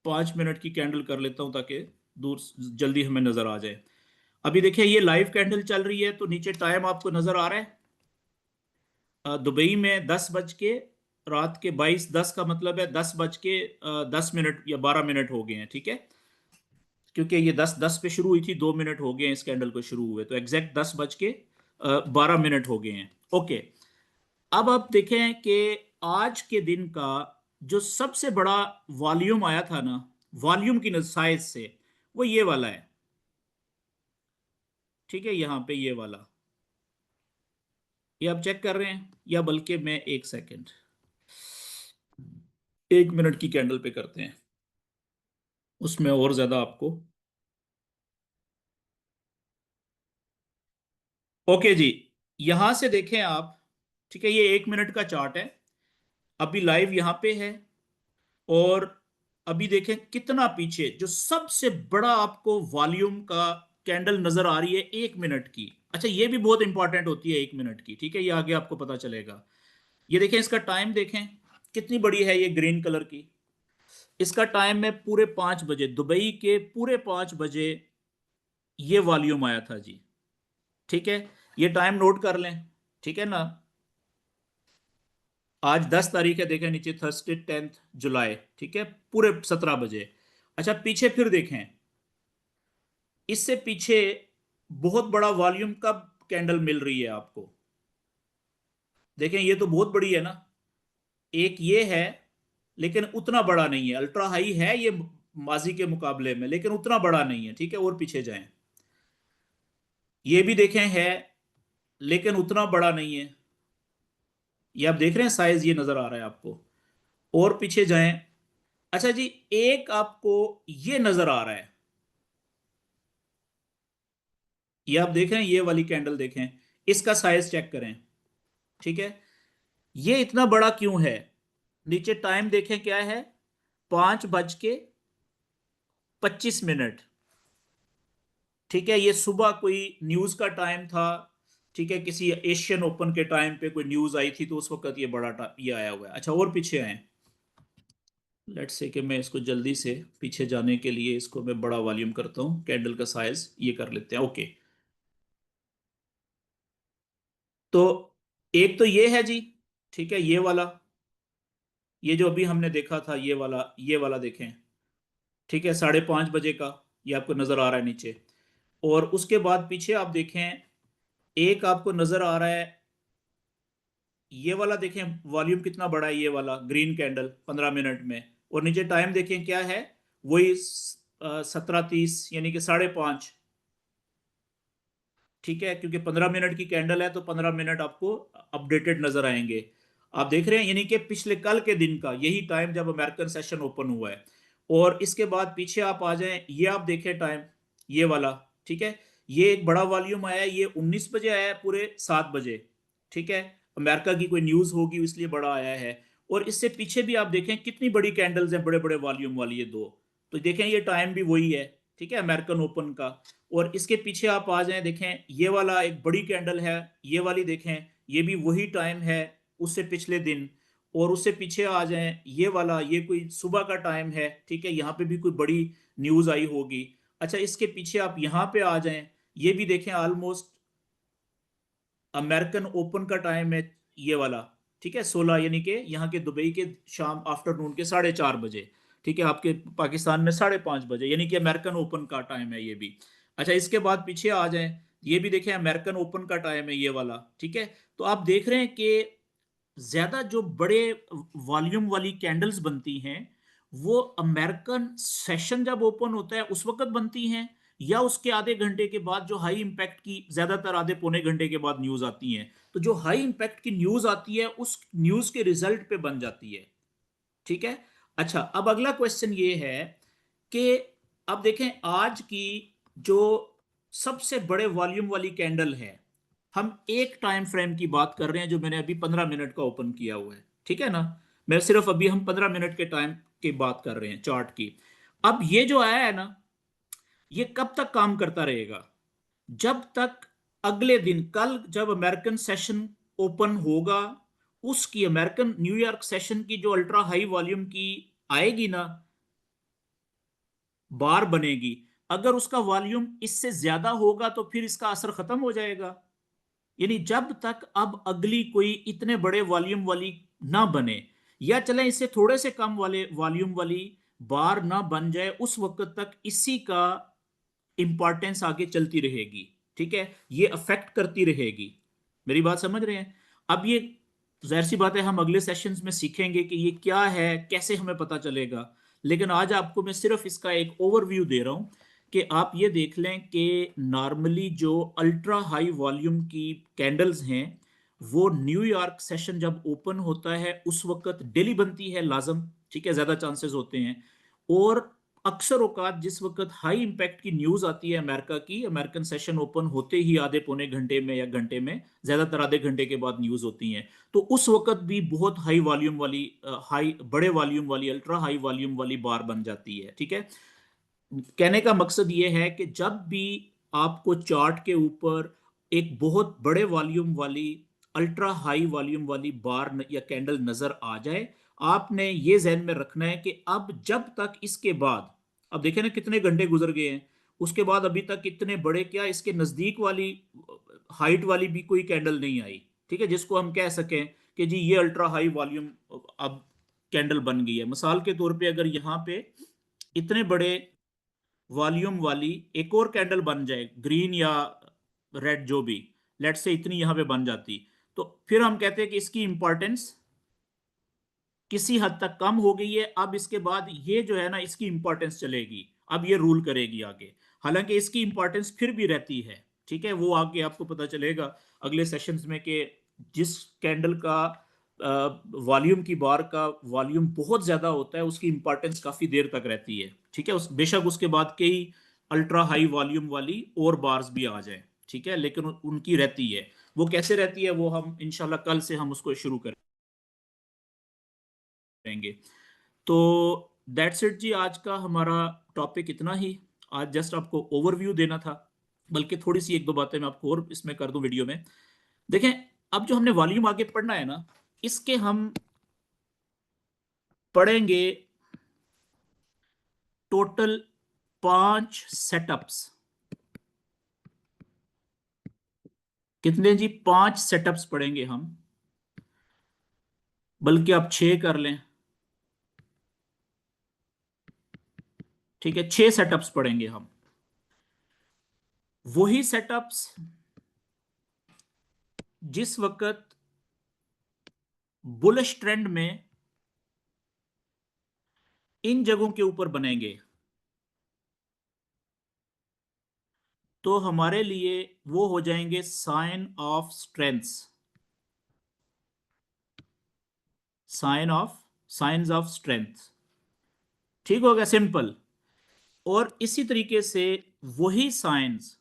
5 मिनट की कैंडल कर लेता हूं ताकि दूर जल्दी हमें नजर आ जाए। अभी देखिए ये लाइव कैंडल चल रही है, तो नीचे टाइम आपको नजर आ रहा है। दुबई में 10 बज के, रात के 22:10 का मतलब है 10 बज के 10 मिनट या 12 मिनट हो गए हैं, ठीक है। क्योंकि ये 10:10 पे शुरू हुई थी, 2 मिनट हो गए हैं इस कैंडल को शुरू हुए, तो एग्जैक्ट 10 बज के 12 मिनट हो गए हैं। ओके, अब आप देखें कि आज के दिन का जो सबसे बड़ा वॉल्यूम आया था ना, वॉल्यूम की साइज से, वो ये वाला है, ठीक है, यहां पे ये वाला। ये आप चेक कर रहे हैं, या बल्कि मैं 1 सेकंड, 1 मिनट की कैंडल पे करते हैं, उसमें और ज्यादा आपको। ओके जी, यहां से देखें आप, ठीक है, ये 1 मिनट का चार्ट है, अभी लाइव यहां पे है। और अभी देखें कितना पीछे, जो सबसे बड़ा आपको वॉल्यूम का कैंडल नजर आ रही है 1 मिनट की। अच्छा, ये भी बहुत इंपॉर्टेंट होती है 1 मिनट की, ठीक है, ये आगे आपको पता चलेगा। ये देखें, इसका टाइम देखें कितनी बड़ी है ये ग्रीन कलर की। इसका टाइम है पूरे 5 बजे, दुबई के पूरे 5 बजे ये वॉल्यूम आया था जी, ठीक है। ये टाइम नोट कर लें, ठीक है ना। आज 10 तारीख है, देखें नीचे, थर्सडे 10 जुलाई, ठीक है, पूरे 17 बजे। अच्छा, पीछे फिर देखें, इससे पीछे बहुत बड़ा वॉल्यूम कब कैंडल मिल रही है आपको? देखें, ये तो बहुत बड़ी है ना, एक ये है, लेकिन उतना बड़ा नहीं है, अल्ट्रा हाई है ये माजी के मुकाबले में, लेकिन उतना बड़ा नहीं है, ठीक है। और पीछे जाएं, ये भी देखें है, लेकिन उतना बड़ा नहीं है। ये आप देख रहे हैं, साइज ये नजर आ रहा है आपको। और पीछे जाएं, अच्छा जी, एक आपको ये नजर आ रहा है, ये आप देख रहे हैं, ये वाली कैंडल देखें, इसका साइज चेक करें, ठीक है। ये इतना बड़ा क्यों है? नीचे टाइम देखें क्या है, 5 बज के 25 मिनट, ठीक है। ये सुबह कोई न्यूज का टाइम था, ठीक है, किसी एशियन ओपन के टाइम पे कोई न्यूज आई थी, तो उस वक्त ये बड़ा ये आया हुआ है। अच्छा, और पीछे आए, लेट्स से कि मैं इसको जल्दी से पीछे जाने के लिए इसको मैं बड़ा वॉल्यूम करता हूँ, कैंडल का साइज ये कर लेते हैं, ओके। तो एक तो ये है जी, ठीक है, ये वाला, ये जो अभी हमने देखा था, ये वाला देखें, ठीक है, 5:30 बजे का, ये आपको नजर आ रहा है नीचे। और उसके बाद पीछे आप देखें, एक आपको नजर आ रहा है, ये वाला देखें वॉल्यूम कितना बड़ा है, ये वाला ग्रीन कैंडल 15 मिनट में। और नीचे टाइम देखें क्या है, वही 17:30 यानी कि 5:30। ठीक है, क्योंकि 15 मिनट की कैंडल है तो 15 मिनट आपको अपडेटेड नजर आएंगे। आप देख रहे हैं यानी कि पिछले कल के दिन का यही टाइम जब अमेरिकन सेशन ओपन हुआ है। और इसके बाद पीछे आप आ जाएं, ये आप देखें टाइम, ये वाला, ठीक है, ये एक बड़ा वॉल्यूम आया है, ये 19 बजे आया है, पूरे 7 बजे। ठीक है, अमेरिका की कोई न्यूज होगी इसलिए बड़ा आया है। और इससे पीछे भी आप देखें कितनी बड़ी कैंडल्स हैं, बड़े बड़े वॉल्यूम वाली, ये दो। तो देखें ये टाइम भी वही है, ठीक है, अमेरिकन ओपन का। और इसके पीछे आप आ जाएं, देखें ये वाला एक बड़ी कैंडल है, ये वाली देखें, ये भी वही टाइम है उससे पिछले दिन। और उससे पीछे आ जाएं, ये वाला, ये कोई सुबह का टाइम है, ठीक है, यहाँ पे भी कोई बड़ी न्यूज आई होगी। अच्छा, इसके पीछे आप यहाँ पे आ जाएं, ये भी देखें ऑलमोस्ट अमेरिकन ओपन का टाइम है, ये वाला, ठीक है, 16, यानी कि यहाँ के दुबई के शाम आफ्टरनून के 4:30 बजे। ठीक है, आपके पाकिस्तान में 5:30 बजे, यानी कि अमेरिकन ओपन का टाइम है ये भी। अच्छा, इसके बाद पीछे आ जाएं, ये भी देखें अमेरिकन ओपन का टाइम है, ये वाला। ठीक है, तो आप देख रहे हैं कि ज्यादा जो बड़े वॉल्यूम वाली कैंडल्स बनती हैं वो अमेरिकन सेशन जब ओपन होता है उस वक्त बनती हैं, या उसके आधे घंटे के बाद, जो हाई इंपैक्ट की ज्यादातर आधे पौने घंटे के बाद न्यूज आती हैं। तो जो हाई इंपैक्ट की न्यूज आती है उस न्यूज के रिजल्ट पे बन जाती है। ठीक है। अच्छा, अब अगला क्वेश्चन ये है कि अब देखें आज की जो सबसे बड़े वॉल्यूम वाली कैंडल है, हम एक टाइम फ्रेम की बात कर रहे हैं जो मैंने अभी 15 मिनट का ओपन किया हुआ है, ठीक है ना। मैं सिर्फ अभी हम 15 मिनट के टाइम की बात कर रहे हैं चार्ट की। अब ये जो आया है ना, ये कब तक काम करता रहेगा? जब तक अगले दिन, कल जब अमेरिकन सेशन ओपन होगा, उसकी अमेरिकन न्यूयॉर्क सेशन की जो अल्ट्रा हाई वॉल्यूम की आएगी ना, बार बनेगी, अगर उसका वॉल्यूम इससे ज्यादा होगा तो फिर इसका असर खत्म हो जाएगा। यानी जब तक अब अगली कोई इतने बड़े वॉल्यूम वाली ना बने, या चले इससे थोड़े से कम वाले वॉल्यूम वाली बार ना बन जाए, उस वक्त तक इसी का इंपॉर्टेंस आगे चलती रहेगी। ठीक है, ये अफेक्ट करती रहेगी। मेरी बात समझ रहे हैं? अब ये जाहिर सी बात है, हम अगले सेशंस में सीखेंगे कि ये क्या है, कैसे हमें पता चलेगा। लेकिन आज आपको मैं सिर्फ इसका एक ओवरव्यू दे रहा हूं कि आप ये देख लें कि नॉर्मली जो अल्ट्रा हाई वॉल्यूम की कैंडल्स हैं वो न्यूयॉर्क सेशन जब ओपन होता है उस वक्त डेली बनती है लाजम। ठीक है, ज्यादा चांसेस होते हैं। और अक्सर औकात जिस वक्त हाई इंपैक्ट की न्यूज आती है अमेरिका की, अमेरिकन सेशन ओपन होते ही आधे पौने घंटे में या घंटे में, ज्यादातर आधे घंटे के बाद न्यूज होती हैं, तो उस वक्त भी बहुत हाई वॉल्यूम वाली, हाई बड़े वॉल्यूम वाली, अल्ट्रा हाई वॉल्यूम वाली बार बन जाती है। ठीक है, कहने का मकसद ये है कि जब भी आपको चार्ट के ऊपर एक बहुत बड़े वॉल्यूम वाली, अल्ट्रा हाई वॉल्यूम वाली बार या कैंडल नजर आ जाए, आपने ये जहन में रखना है कि अब जब तक इसके बाद, अब देखें ना कितने घंटे गुजर गए हैं, उसके बाद अभी तक इतने बड़े, क्या इसके नजदीक वाली हाइट वाली भी कोई कैंडल नहीं आई, ठीक है, जिसको हम कह सकें कि जी ये अल्ट्रा हाई वॉल्यूम अब कैंडल बन गई है। मिसाल के तौर पे अगर यहाँ पे इतने बड़े वॉल्यूम वाली एक और कैंडल बन जाए, ग्रीन या रेड जो भी, लेट से इतनी यहां पे बन जाती, तो फिर हम कहते हैं कि इसकी इंपॉर्टेंस किसी हद तक कम हो गई है। अब इसके बाद ये जो है ना, इसकी इंपॉर्टेंस चलेगी, अब ये रूल करेगी आगे। हालांकि इसकी इंपॉर्टेंस फिर भी रहती है, ठीक है, वो आगे आपको पता चलेगा अगले सेशंस में कि जिस कैंडल का वॉल्यूम की बार का वॉल्यूम बहुत ज्यादा होता है उसकी इंपॉर्टेंस काफी देर तक रहती है। ठीक है, बेशक उसके बाद कई अल्ट्रा हाई वॉल्यूम वाली और बार्स भी आ जाए, ठीक है, लेकिन उनकी रहती है। वो कैसे रहती है वो हम इंशाल्लाह कल से हम उसको शुरू करेंगे। तो दैट्स इट जी, आज का हमारा टॉपिक इतना ही। आज जस्ट आपको ओवरव्यू देना था, बल्कि थोड़ी सी एक दो बातें मैं आपको और इसमें कर दूं वीडियो में। देखें, अब जो हमने वॉल्यूम आगे पढ़ना है ना, इसके हम पढ़ेंगे टोटल 5 सेटअप्स। कितने जी? 5 सेटअप्स पढ़ेंगे हम, बल्कि आप 6 कर लें। ठीक है, 6 सेटअप्स पढ़ेंगे हम। वही सेटअप्स जिस वक्त बुलिश ट्रेंड में इन जगहों के ऊपर बनेंगे, तो हमारे लिए वो हो जाएंगे sign of strengths. Sign of science of strength. ठीक हो गया, सिंपल। और इसी तरीके से वही साइंस,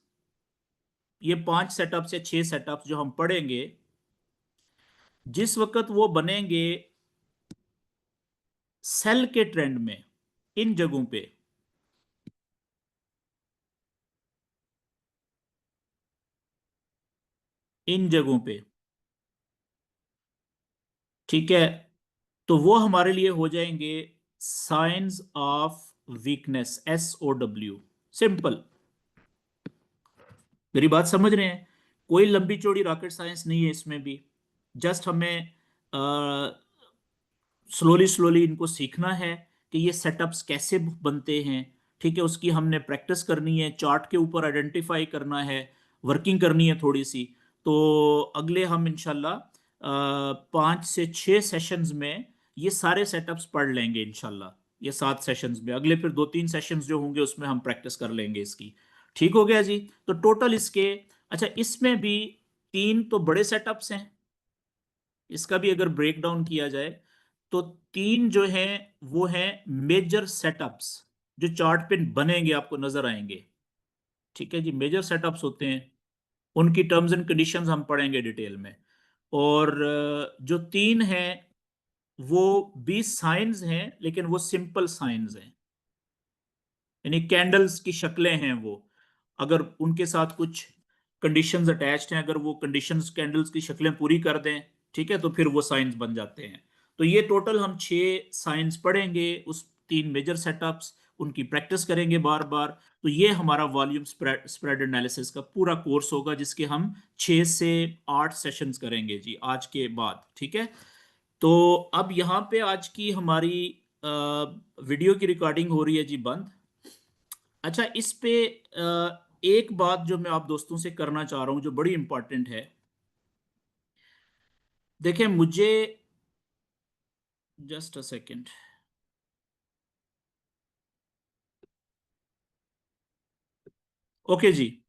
ये 5 सेटअप्स या 6 सेटअप्स जो हम पढ़ेंगे, जिस वक्त वो बनेंगे सेल के ट्रेंड में, इन जगहों पे, इन जगहों पे, ठीक है, तो वो हमारे लिए हो जाएंगे science of weakness, SOW। Simple. मेरी बात समझ रहे हैं? कोई लंबी चौड़ी रॉकेट साइंस नहीं है इसमें भी। जस्ट हमें स्लोली स्लोली इनको सीखना है कि ये सेटअप्स कैसे बनते हैं। ठीक है, उसकी हमने प्रैक्टिस करनी है, चार्ट के ऊपर आइडेंटिफाई करना है, वर्किंग करनी है थोड़ी सी। तो अगले हम इंशाल्लाह 5 से 6 सेशंस में ये सारे सेटअप्स पढ़ लेंगे इंशाल्लाह। ये 7 सेशंस में, अगले फिर 2-3 सेशंस जो होंगे उसमें हम प्रैक्टिस कर लेंगे इसकी। ठीक हो गया जी? तो टोटल इसके, अच्छा इसमें भी 3 तो बड़े सेटअप्स हैं, इसका भी अगर ब्रेक डाउन किया जाए तो 3 जो है वो है मेजर सेटअप्स, जो चार्ट पे बनेंगे आपको नजर आएंगे। ठीक है जी, मेजर सेटअप्स होते हैं, उनकी टर्म्स एंड कंडीशंस हम पढ़ेंगे डिटेल में। और जो 3 हैं वो भी साइंस हैं, लेकिन वो सिंपल साइंस हैं, यानी कैंडल्स की शक्लें हैं वो। अगर उनके साथ कुछ कंडीशंस अटैच्ड हैं, अगर वो कंडीशंस कैंडल्स की शक्लें पूरी कर दें, ठीक है, तो फिर वो साइंस बन जाते हैं। तो ये टोटल हम 6 साइंस पढ़ेंगे, उस 3 मेजर सेटअप्स, उनकी प्रैक्टिस करेंगे बार बार। तो ये हमारा वॉल्यूम स्प्रेड स्प्रेड एनालिसिस का पूरा कोर्स होगा, जिसके हम 6 से 8 सेशंस करेंगे जी आज के बाद। ठीक है, तो अब यहाँ पे आज की हमारी वीडियो की रिकॉर्डिंग हो रही है जी बंद। अच्छा, इस पे एक बात जो मैं आप दोस्तों से करना चाह रहा हूं, जो बड़ी इंपॉर्टेंट है। देखें मुझे, just a second. Okay ji.